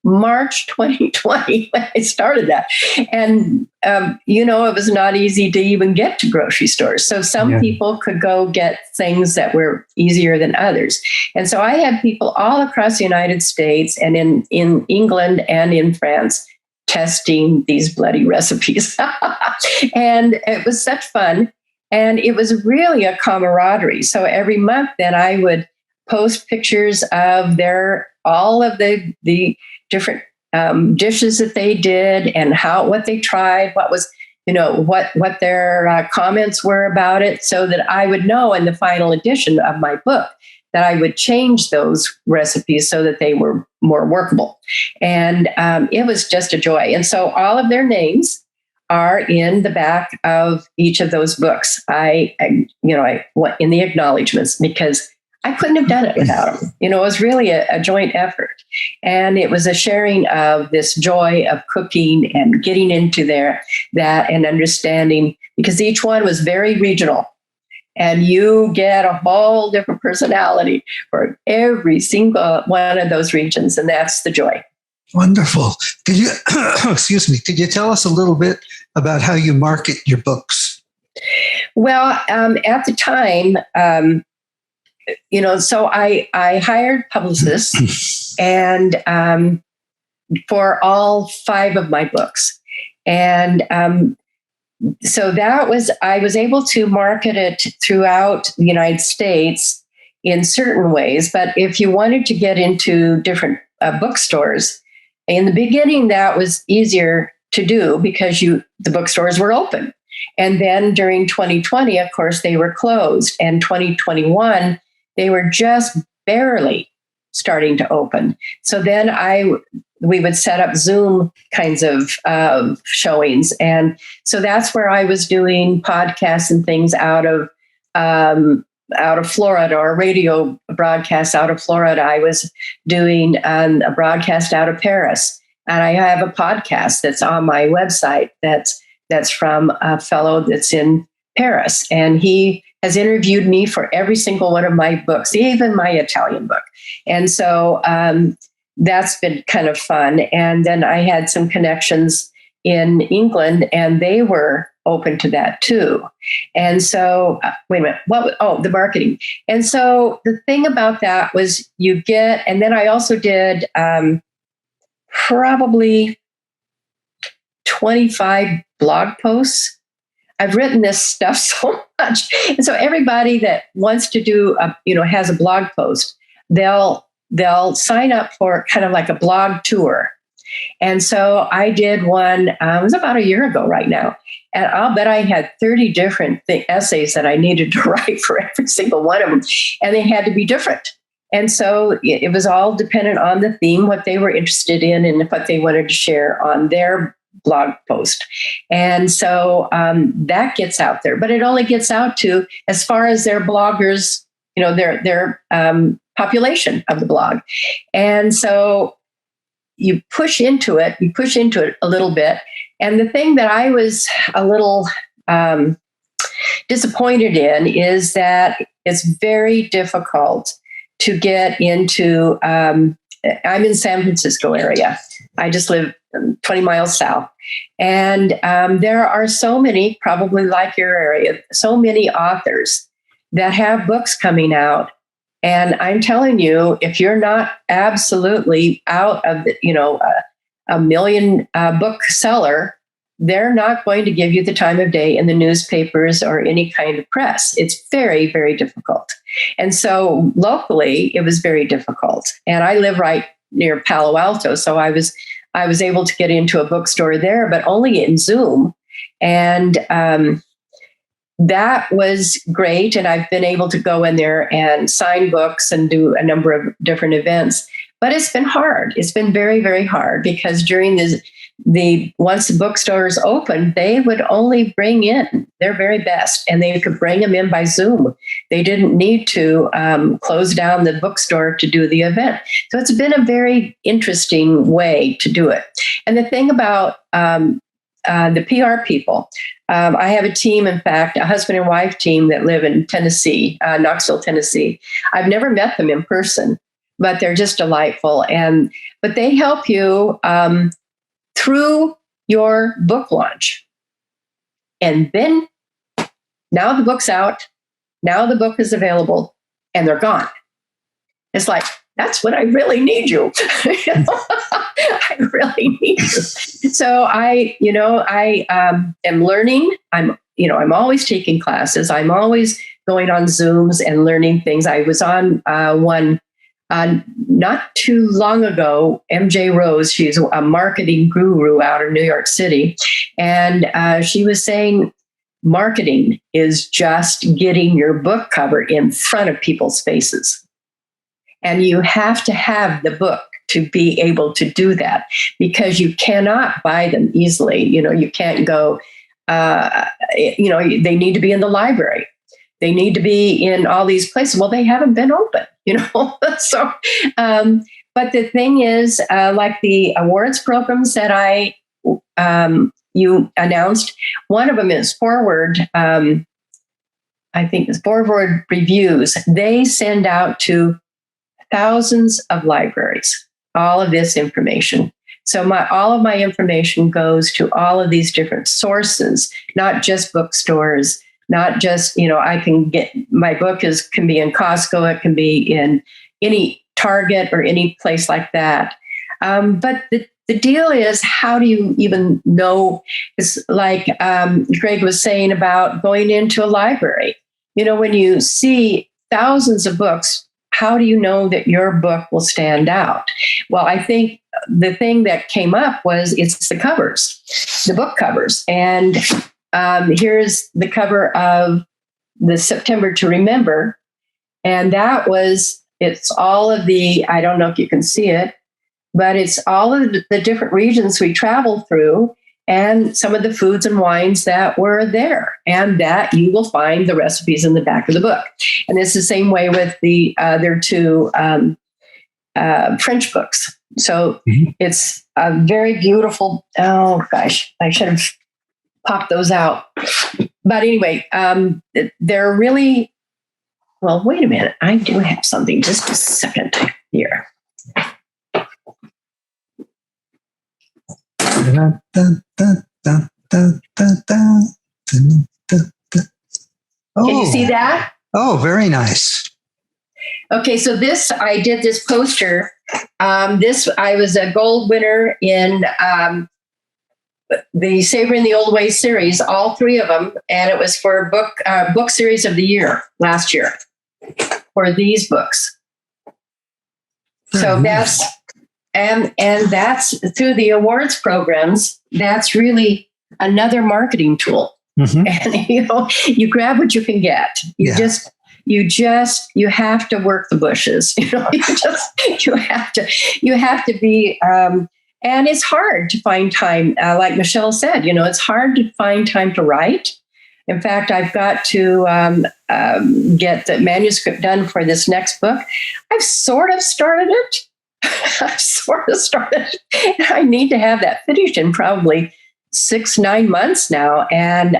[SPEAKER 2] when I started that. And, it was not easy to even get to grocery stores. So some people could go get things that were easier than others. And so I had people all across the United States and in England and in France testing these bloody recipes. And it was such fun. And it was really a camaraderie. So every month then I would post pictures of all of the different dishes that they did and what they tried, what was, what their comments were about it, so that I would know in the final edition of my book that I would change those recipes so that they were more workable. And it was just a joy. And so all of their names are in the back of each of those books. I went in the acknowledgments because I couldn't have done it without them. It was really a joint effort. And it was a sharing of this joy of cooking and getting into that and understanding, because each one was very regional. And you get a whole different personality for every single one of those regions. And that's the joy.
[SPEAKER 1] Wonderful. Could you, could you tell us a little bit about how you market your books?
[SPEAKER 2] Well, at the time, so I hired publicists and for all 5 of my books. And so I was able to market it throughout the United States in certain ways. But if you wanted to get into different bookstores, in the beginning, that was easier to do because the bookstores were open. And then during 2020, of course, they were closed. And 2021, they were just barely starting to open. So then we would set up Zoom kinds of showings. And so that's where I was doing podcasts and things out of Florida, or radio broadcasts out of Florida. I was doing a broadcast out of Paris. And I have a podcast that's on my website that's from a fellow that's in Paris. And he has interviewed me for every single one of my books, even my Italian book. And so that's been kind of fun. And then I had some connections in England, and they were open to that too. And so, wait a minute, the marketing. And so the thing about that was and then I also did probably 25 blog posts. I've written this stuff so much. And so everybody that wants to do, has a blog post, they'll sign up for kind of like a blog tour. And so I did one, it was about a year ago right now. And I'll bet I had 30 different essays that I needed to write for every single one of them. And they had to be different. And so it was all dependent on the theme, what they were interested in and what they wanted to share on their blog post. And so that gets out there, but it only gets out to as far as their bloggers, their population of the blog. And so you push into it a little bit. And the thing that I was a little disappointed in is that it's very difficult to get into, I'm in San Francisco area. I just live 20 miles south. And there are so many, probably like your area, so many authors that have books coming out. And I'm telling you, if you're not absolutely out of a million book seller, they're not going to give you the time of day in the newspapers or any kind of press. It's very, very difficult. And so locally, it was very difficult. And I live right near Palo Alto, so I was able to get into a bookstore there, but only in Zoom. And that was great. And I've been able to go in there and sign books and do a number of different events. But it's been hard. It's been very, very hard because during once the bookstores opened, they would only bring in their very best, and they could bring them in by Zoom. They didn't need to close down the bookstore to do the event. So it's been a very interesting way to do it. And the thing about the PR people, I have a team, in fact, a husband and wife team that live in Tennessee, Knoxville, Tennessee. I've never met them in person, but they're just delightful. But they help you through your book launch. And then now the book's out, now the book is available, and they're gone. It's like, that's when I really need you. I really need you. So I am learning. I'm always taking classes. I'm always going on Zooms and learning things. I was on one not too long ago. MJ Rose, she's a marketing guru out of New York City. And she was saying, marketing is just getting your book cover in front of people's faces. And you have to have the book to be able to do that, because you cannot buy them easily. You can't go, they need to be in the library. They need to be in all these places. Well, they haven't been open, So, but the thing is, like the awards programs that you announced, one of them is Forward. I think it's Forward Reviews. They send out to thousands of libraries all of this information. So all of my information goes to all of these different sources, not just bookstores, not just, I can get my book can be in Costco, it can be in any Target or any place like that. But the deal is, how do you even know? It's like Greg was saying about going into a library. When you see thousands of books, how do you know that your book will stand out? Well, I think the thing that came up was it's the covers, the book covers. And here's the cover of the September to Remember. And it's all of I don't know if you can see it, but it's all of the different regions we traveled through and some of the foods and wines that were there, and that you will find the recipes in the back of the book. And it's the same way with the other two French books. So it's a very beautiful, oh gosh, I should have popped those out. But anyway, they're really, well, wait a minute. I do have something, just a second here.
[SPEAKER 1] Can
[SPEAKER 2] you see that?
[SPEAKER 1] Oh, very nice.
[SPEAKER 2] Okay, so I did this poster. I was a gold winner in the Savoring the Old Way series, all three of them, and it was for book series of the year last year for these books. So that's and that's through the awards programs. That's really another marketing tool. And you grab what you can get. You have to work the bushes. You have to be. And it's hard to find time. Like Michelle said, it's hard to find time to write. In fact, I've got to get the manuscript done for this next book. I've sort of started it. I need to have that finished in probably 6-9 months now. And,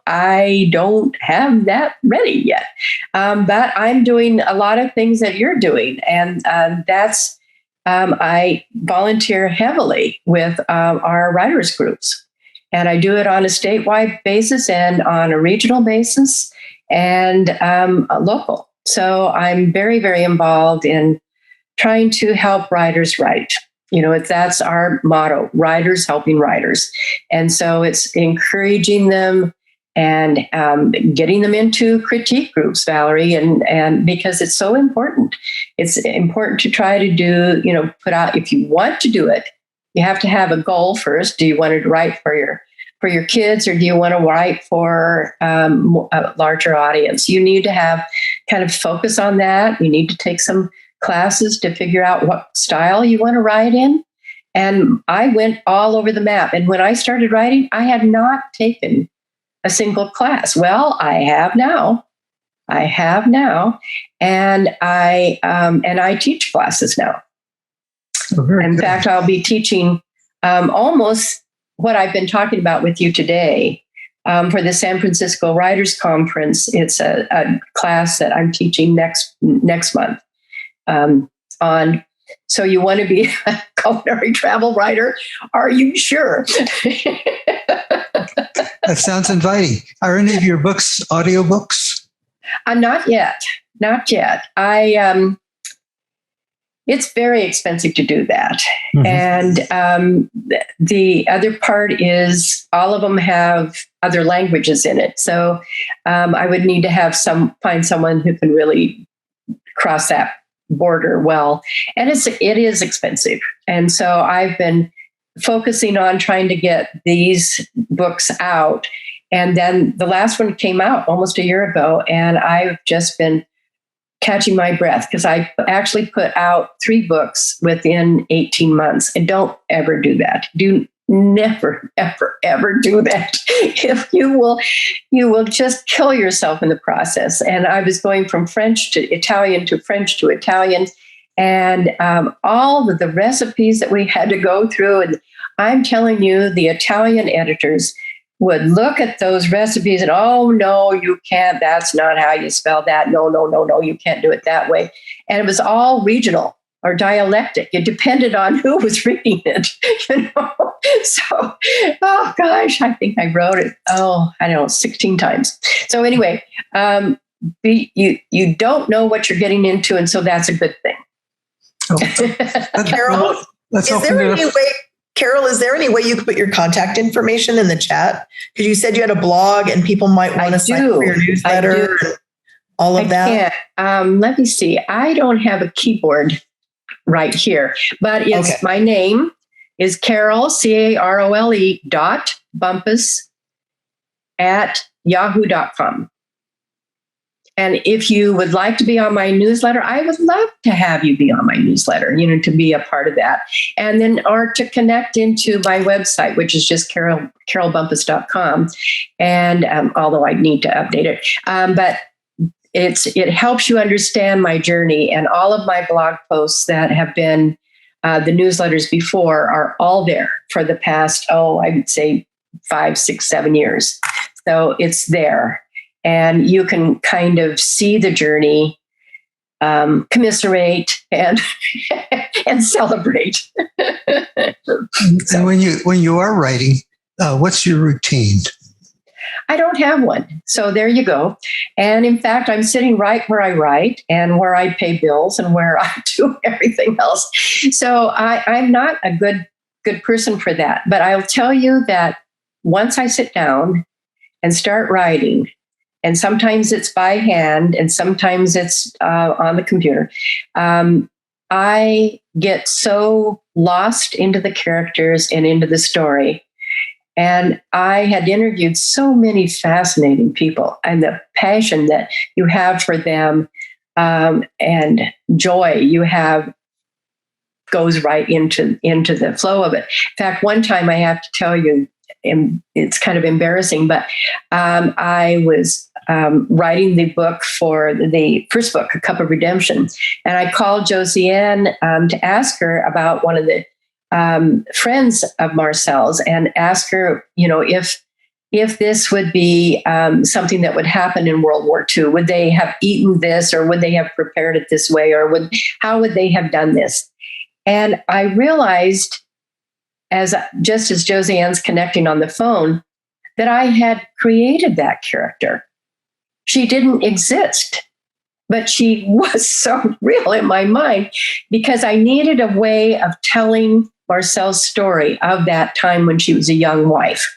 [SPEAKER 2] I don't have that ready yet. But I'm doing a lot of things that you're doing. And that's, I volunteer heavily with our writers groups. And I do it on a statewide basis and on a regional basis and local. So I'm very, very involved in trying to help writers write. That's our motto, writers helping writers. And so it's encouraging them and getting them into critique groups, Valerie, and because it's so important. It's important to try to do, put out, if you want to do it, you have to have a goal first. Do you want to write for your kids, or do you want to write for a larger audience? You need to have kind of focus on that. You need to take some classes to figure out what style you want to write in. And I went all over the map. And when I started writing, I had not taken a single class. Well, I have now. And I teach classes now. In fact, I'll be teaching almost what I've been talking about with you today for the San Francisco Writers Conference. It's a class that I'm teaching next month. On, so you want to be a culinary travel writer? Are you sure?
[SPEAKER 1] That sounds inviting. Are any of your books audiobooks?
[SPEAKER 2] Not yet. It's very expensive to do that. And the other part is all of them have other languages in it. So I would need to find someone who can really cross that border well. And it is expensive. And so I've been focusing on trying to get these books out. And then the last one came out almost a year ago, and I've just been catching my breath because I actually put out 3 books within 18 months. And don't ever do that. Do never, ever, ever do that. If you will just kill yourself in the process. And I was going from French to Italian to French to Italian, and all of the recipes that we had to go through. And I'm telling you, the Italian editors would look at those recipes and, oh, no, you can't. That's not how you spell that. No, you can't do it that way. And it was all regional. or dialectic. It depended on who was reading it, So, oh gosh, I think I wrote it, 16 times. So anyway, you don't know what you're getting into, and so that's a good thing.
[SPEAKER 3] Carole, Carole, is there any way you could put your contact information in the chat? Because you said you had a blog and people might want to sign up for your newsletter and all of that.
[SPEAKER 2] Let me see. I don't have a keyboard right here, but it's my name is Carole, Carole .Bumpus @yahoo.com. And if you would like to be on my newsletter, I would love to have you be on my newsletter, to be a part of that. And then, or to connect into my website, which is just carolebumpus.com. And although I need to update it, but it helps you understand my journey, and all of my blog posts that have been the newsletters before are all there for the past, I would say 5, 6, 7 years. So it's there. And you can kind of see the journey, commiserate, and and celebrate.
[SPEAKER 1] And when you are writing, what's your routine?
[SPEAKER 2] I don't have one. So there you go. And in fact, I'm sitting right where I write and where I pay bills and where I do everything else. So I'm not a good person for that. But I'll tell you that once I sit down and start writing, and sometimes it's by hand and sometimes it's on the computer, I get so lost into the characters and into the story. And I had interviewed so many fascinating people, and the passion that you have for them and joy you have goes right into the flow of it. In fact, one time I have to tell you, and it's kind of embarrassing, but I was writing the book for the first book, A Cup of Redemption. And I called Josiane to ask her about one of the friends of Marcel's, and ask her, if this would be something that would happen in World War II. Would they have eaten this, or would they have prepared it this way, or how would they have done this? And I realized, just as Josiane's connecting on the phone, that I had created that character. She didn't exist, but she was so real in my mind, because I needed a way of telling Marcel's story of that time when she was a young wife.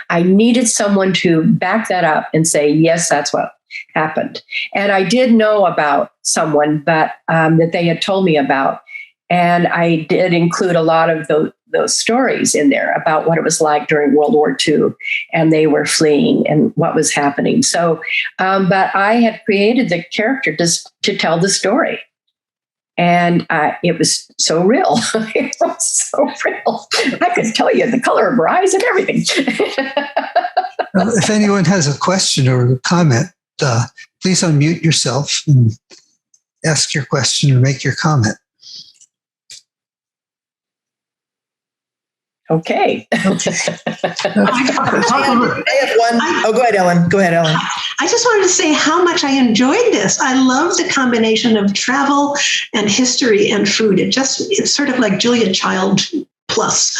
[SPEAKER 2] I needed someone to back that up and say, yes, that's what happened. And I did know about someone, but that they had told me about. And I did include a lot of those stories in there about what it was like during World War II, and they were fleeing and what was happening. So, but I had created the character just to tell the story. And it was so real. It was so real. I could tell you the color of her eyes and everything.
[SPEAKER 1] If anyone has a question or a comment, please unmute yourself and ask your question or make your comment.
[SPEAKER 2] Okay.
[SPEAKER 3] I have one. Go ahead, Ellen.
[SPEAKER 4] I just wanted to say how much I enjoyed this. I love the combination of travel and history and food. It's sort of like Julia Child plus.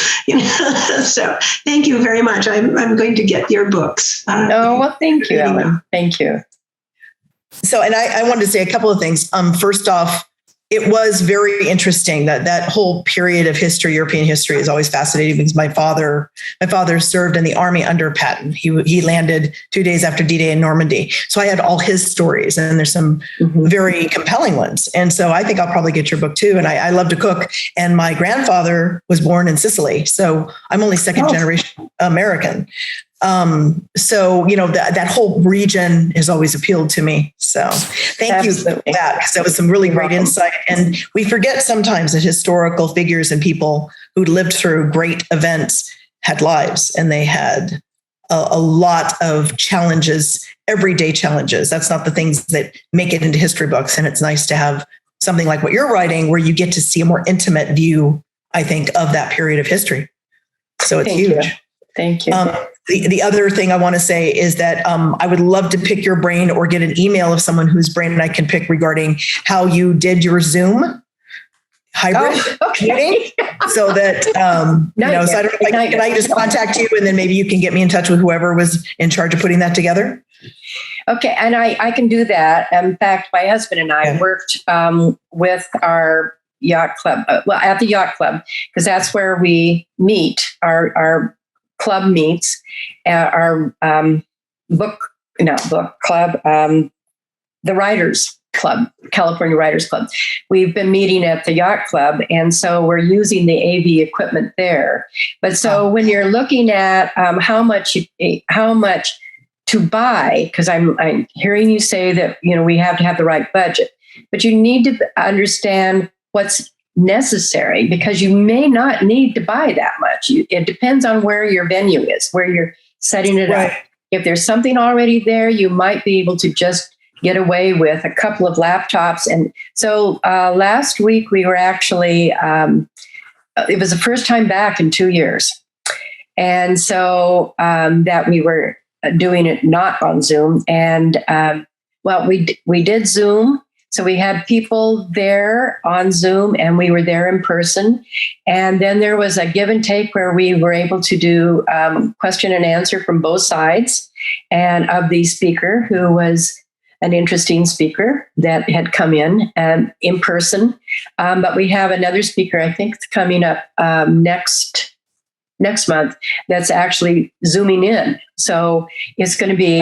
[SPEAKER 4] So thank you very much. I'm going to get your books.
[SPEAKER 2] Thank you, Ellen. Thank you.
[SPEAKER 3] So, and I wanted to say a couple of things. First off, it was very interesting that whole period of history, European history, is always fascinating, because my father served in the army under Patton. He landed 2 days after D-Day in Normandy. So I had all his stories, and there's some very compelling ones. And so I think I'll probably get your book too. And I love to cook. And my grandfather was born in Sicily. So I'm only second generation American. So, that whole region has always appealed to me. So thank you for that, because that was some really great insight. And we forget sometimes that historical figures and people who lived through great events had lives, and they had a lot of challenges, everyday challenges. That's not the things that make it into history books. And it's nice to have something like what you're writing, where you get to see a more intimate view, I think, of that period of history. So it's huge.
[SPEAKER 2] Thank you.
[SPEAKER 3] The other thing I want to say is that I would love to pick your brain, or get an email of someone whose brain I can pick regarding how you did your Zoom, hybrid
[SPEAKER 2] okay.
[SPEAKER 3] meeting, so that so I don't know, can I just contact you, and then maybe you can get me in touch with whoever was in charge of putting that together?
[SPEAKER 2] Okay, and I can do that. In fact, my husband and I worked with our yacht club, at the yacht club, because that's where we meet. Our club meets, our book club, the Writers Club, California Writers Club. We've been meeting at the yacht club, and so we're using the AV equipment there. But so when you're looking at how much to buy, because I'm hearing you say that we have to have the right budget, but you need to understand what's necessary, because you may not need to buy that much. It depends on where your venue is, where you're setting it up. If there's something already there, you might be able to just get away with a couple of laptops. And so last week we were actually, it was the first time back in 2 years. And so that we were doing it not on Zoom. And we did Zoom. So we had people there on Zoom, and we were there in person. And then there was a give and take where we were able to do question and answer from both sides, and of the speaker, who was an interesting speaker that had come in person. But we have another speaker, I think, coming up next month, that's actually Zooming in. So it's going to be,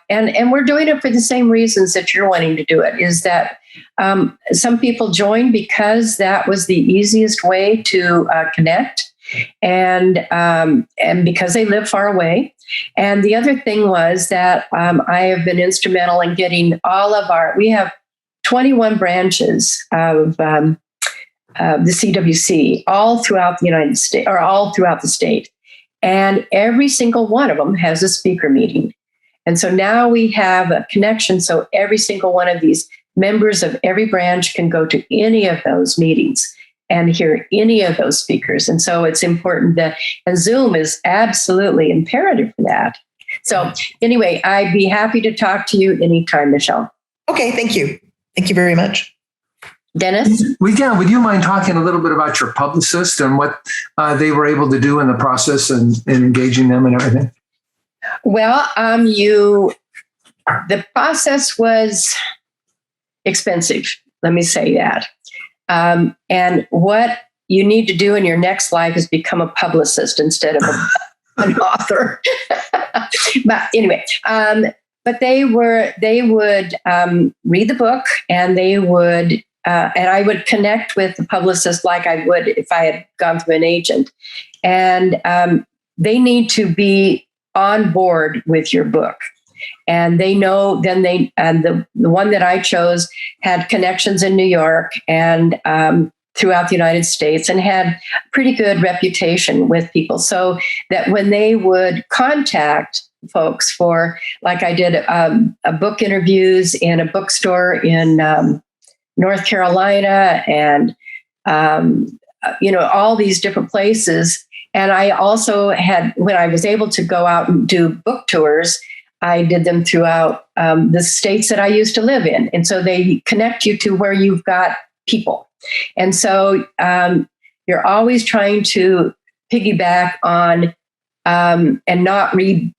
[SPEAKER 2] and we're doing it for the same reasons that you're wanting to do it, is that some people joined because that was the easiest way to connect, and because they live far away. And the other thing was that I have been instrumental in getting we have 21 branches of the CWC all throughout the United States, or all throughout the state. And every single one of them has a speaker meeting. And so now we have a connection. So every single one of these members of every branch can go to any of those meetings and hear any of those speakers. And so it's important and Zoom is absolutely imperative for that. So anyway, I'd be happy to talk to you anytime, Michelle.
[SPEAKER 3] Okay, thank you. Thank you very much.
[SPEAKER 2] Dennis?
[SPEAKER 5] Would you mind talking a little bit about your publicist and what they were able to do in the process and engaging them and everything?
[SPEAKER 2] Well, the process was expensive. Let me say that. And what you need to do in your next life is become a publicist instead of an author. But anyway, but they would read the book, and they would. And I would connect with the publicist like I would if I had gone through an agent. And they need to be on board with your book. And they know, the one that I chose had connections in New York and throughout the United States, and had a pretty good reputation with people. So that when they would contact folks for, like I did book interviews in a bookstore in North Carolina, and all these different places. And I also had, when I was able to go out and do book tours, I did them throughout the states that I used to live in. And so they connect you to where you've got people. And so you're always trying to piggyback on and not read,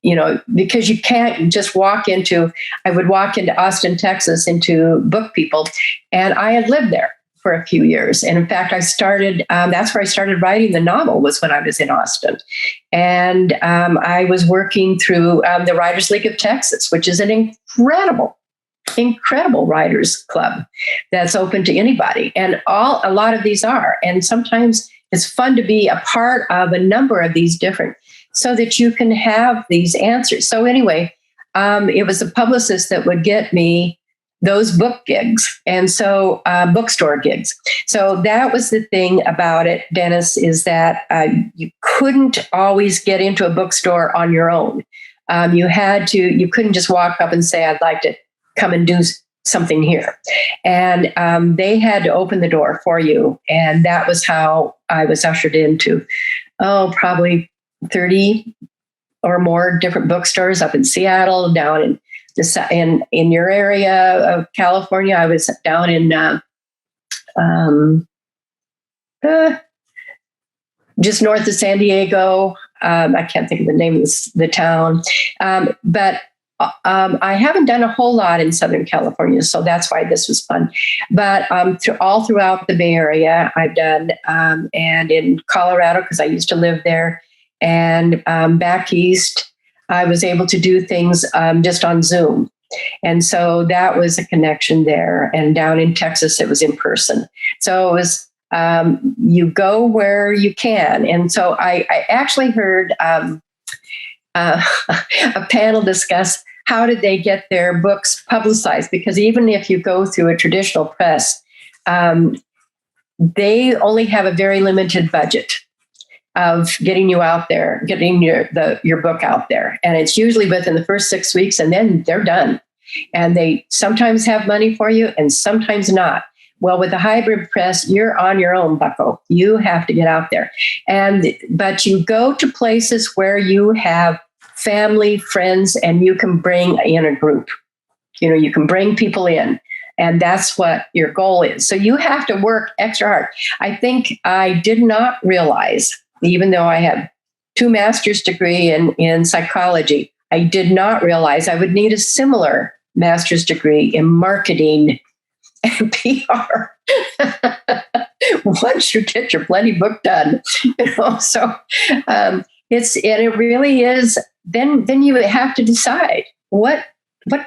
[SPEAKER 2] because you can't just I would walk into Austin, Texas, into Book People, and I had lived there for a few years. And in fact, that's where I started writing the novel, was when I was in Austin. And I was working through the Writers League of Texas, which is an incredible writers club that's open to anybody. And a lot of these are. And sometimes it's fun to be a part of a number of these different, so that you can have these answers. So anyway, it was a publicist that would get me those book gigs, and so bookstore gigs. So that was the thing about it, Dennis, is that you couldn't always get into a bookstore on your own. You couldn't just walk up and say, I'd like to come and do something here. And they had to open the door for you. And that was how I was ushered into, probably 30 or more different bookstores up in Seattle, down in your area of California. I was down in just north of San Diego. I can't think of the name of the town, but I haven't done a whole lot in Southern California, so that's why this was fun. But all throughout the Bay Area, I've done, and in Colorado, because I used to live there, and back east, I was able to do things just on Zoom. And so that was a connection there. And down in Texas, it was in person. So it was, you go where you can. And so I actually heard a panel discuss how did they get their books publicized? Because even if you go through a traditional press, they only have a very limited budget of getting you out there, getting your book out there. And it's usually within the first 6 weeks, and then they're done. And they sometimes have money for you and sometimes not. Well, with the hybrid press, you're on your own, bucko. You have to get out there. But you go to places where you have family, friends, and you can bring in a group. You can bring people in. And that's what your goal is. So you have to work extra hard. I think I did not realize, even though I have 2 master's degree in psychology, I did not realize I would need a similar master's degree in marketing and PR once you get your bloody book done. So it really is. Then you have to decide what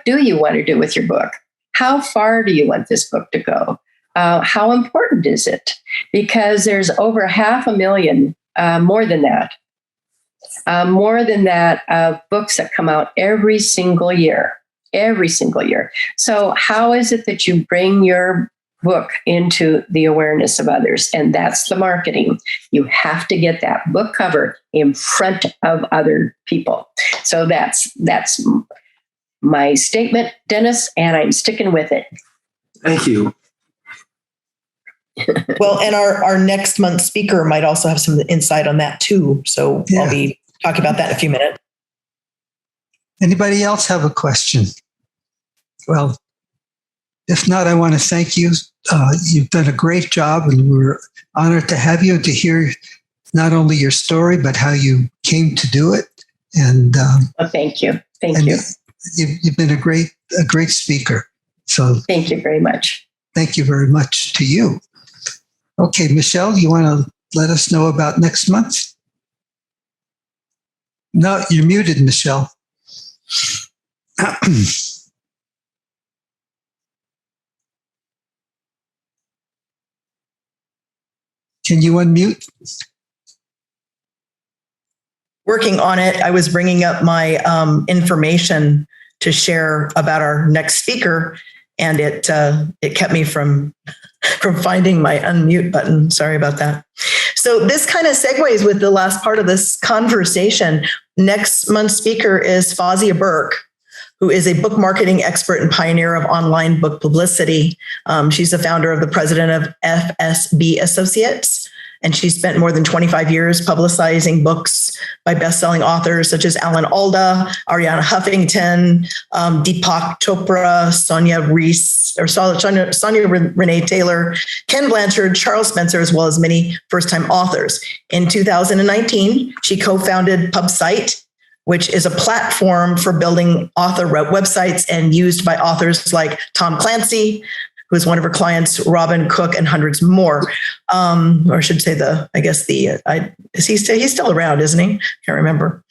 [SPEAKER 2] do you want to do with your book? How far do you want this book to go? How important is it? Because there's over 500,000, more than that, books that come out every single year. So how is it that you bring your book into the awareness of others? And that's the marketing. You have to get that book cover in front of other people. So that's my statement, Dennis, and I'm sticking with it.
[SPEAKER 5] Thank you.
[SPEAKER 3] Well, and our next month's speaker might also have some insight on that too. So I'll be talking about that in a few minutes.
[SPEAKER 1] Anybody else have a question? Well, if not, I want to thank you. You've done a great job, and we're honored to have you and to hear not only your story, but how you came to do it. And
[SPEAKER 2] thank you. Thank you.
[SPEAKER 1] You've been a great speaker. So
[SPEAKER 2] thank you very much.
[SPEAKER 1] Thank you very much to you. Okay, Michelle, you want to let us know about next month? No, you're muted, Michelle. Can you unmute?
[SPEAKER 3] Working on it. I was bringing up my information to share about our next speaker, and it kept me from finding my unmute button. Sorry about that. So this kind of segues with the last part of this conversation. Next month's speaker is Fawzia Burke, who is a book marketing expert and pioneer of online book publicity. She's the founder of the president of FSB Associates, and she spent more than 25 years publicizing books by best-selling authors such as Alan Alda, Ariana Huffington, Deepak Chopra, Sonia Renee Taylor, Ken Blanchard, Charles Spencer, as well as many first-time authors. In 2019, she co-founded PubSite, which is a platform for building author websites and used by authors like Tom Clancy, who is one of her clients, Robin Cook, and hundreds more. Or I should say he's still around, isn't he? Can't remember.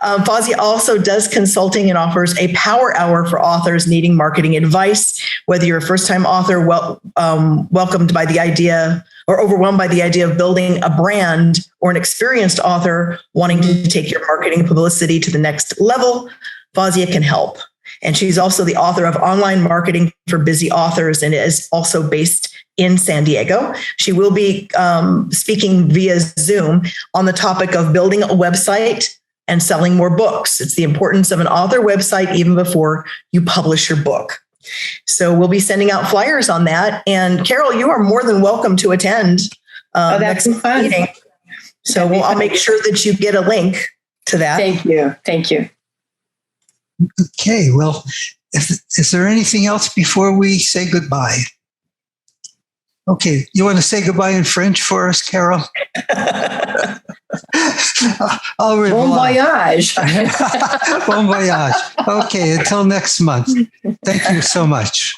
[SPEAKER 3] Fawzia also does consulting and offers a power hour for authors needing marketing advice. Whether you're a first-time author, welcomed by the idea or overwhelmed by the idea of building a brand, or an experienced author wanting to take your marketing and publicity to the next level, Fawzia can help. And she's also the author of Online Marketing for Busy Authors, and is also based in San Diego. She will be speaking via Zoom on the topic of building a website and selling more books. It's the importance of an author website even before you publish your book. So we'll be sending out flyers on that. And Carole, you are more than welcome to attend next meeting. So I'll make sure that you get a link to that.
[SPEAKER 2] Thank you. Thank you.
[SPEAKER 1] Okay, well, is there anything else before we say goodbye? Okay, you want to say goodbye in French for us, Carole? Au revoir.
[SPEAKER 2] Bon voyage.
[SPEAKER 1] Bon voyage. Okay, until next month. Thank you so much.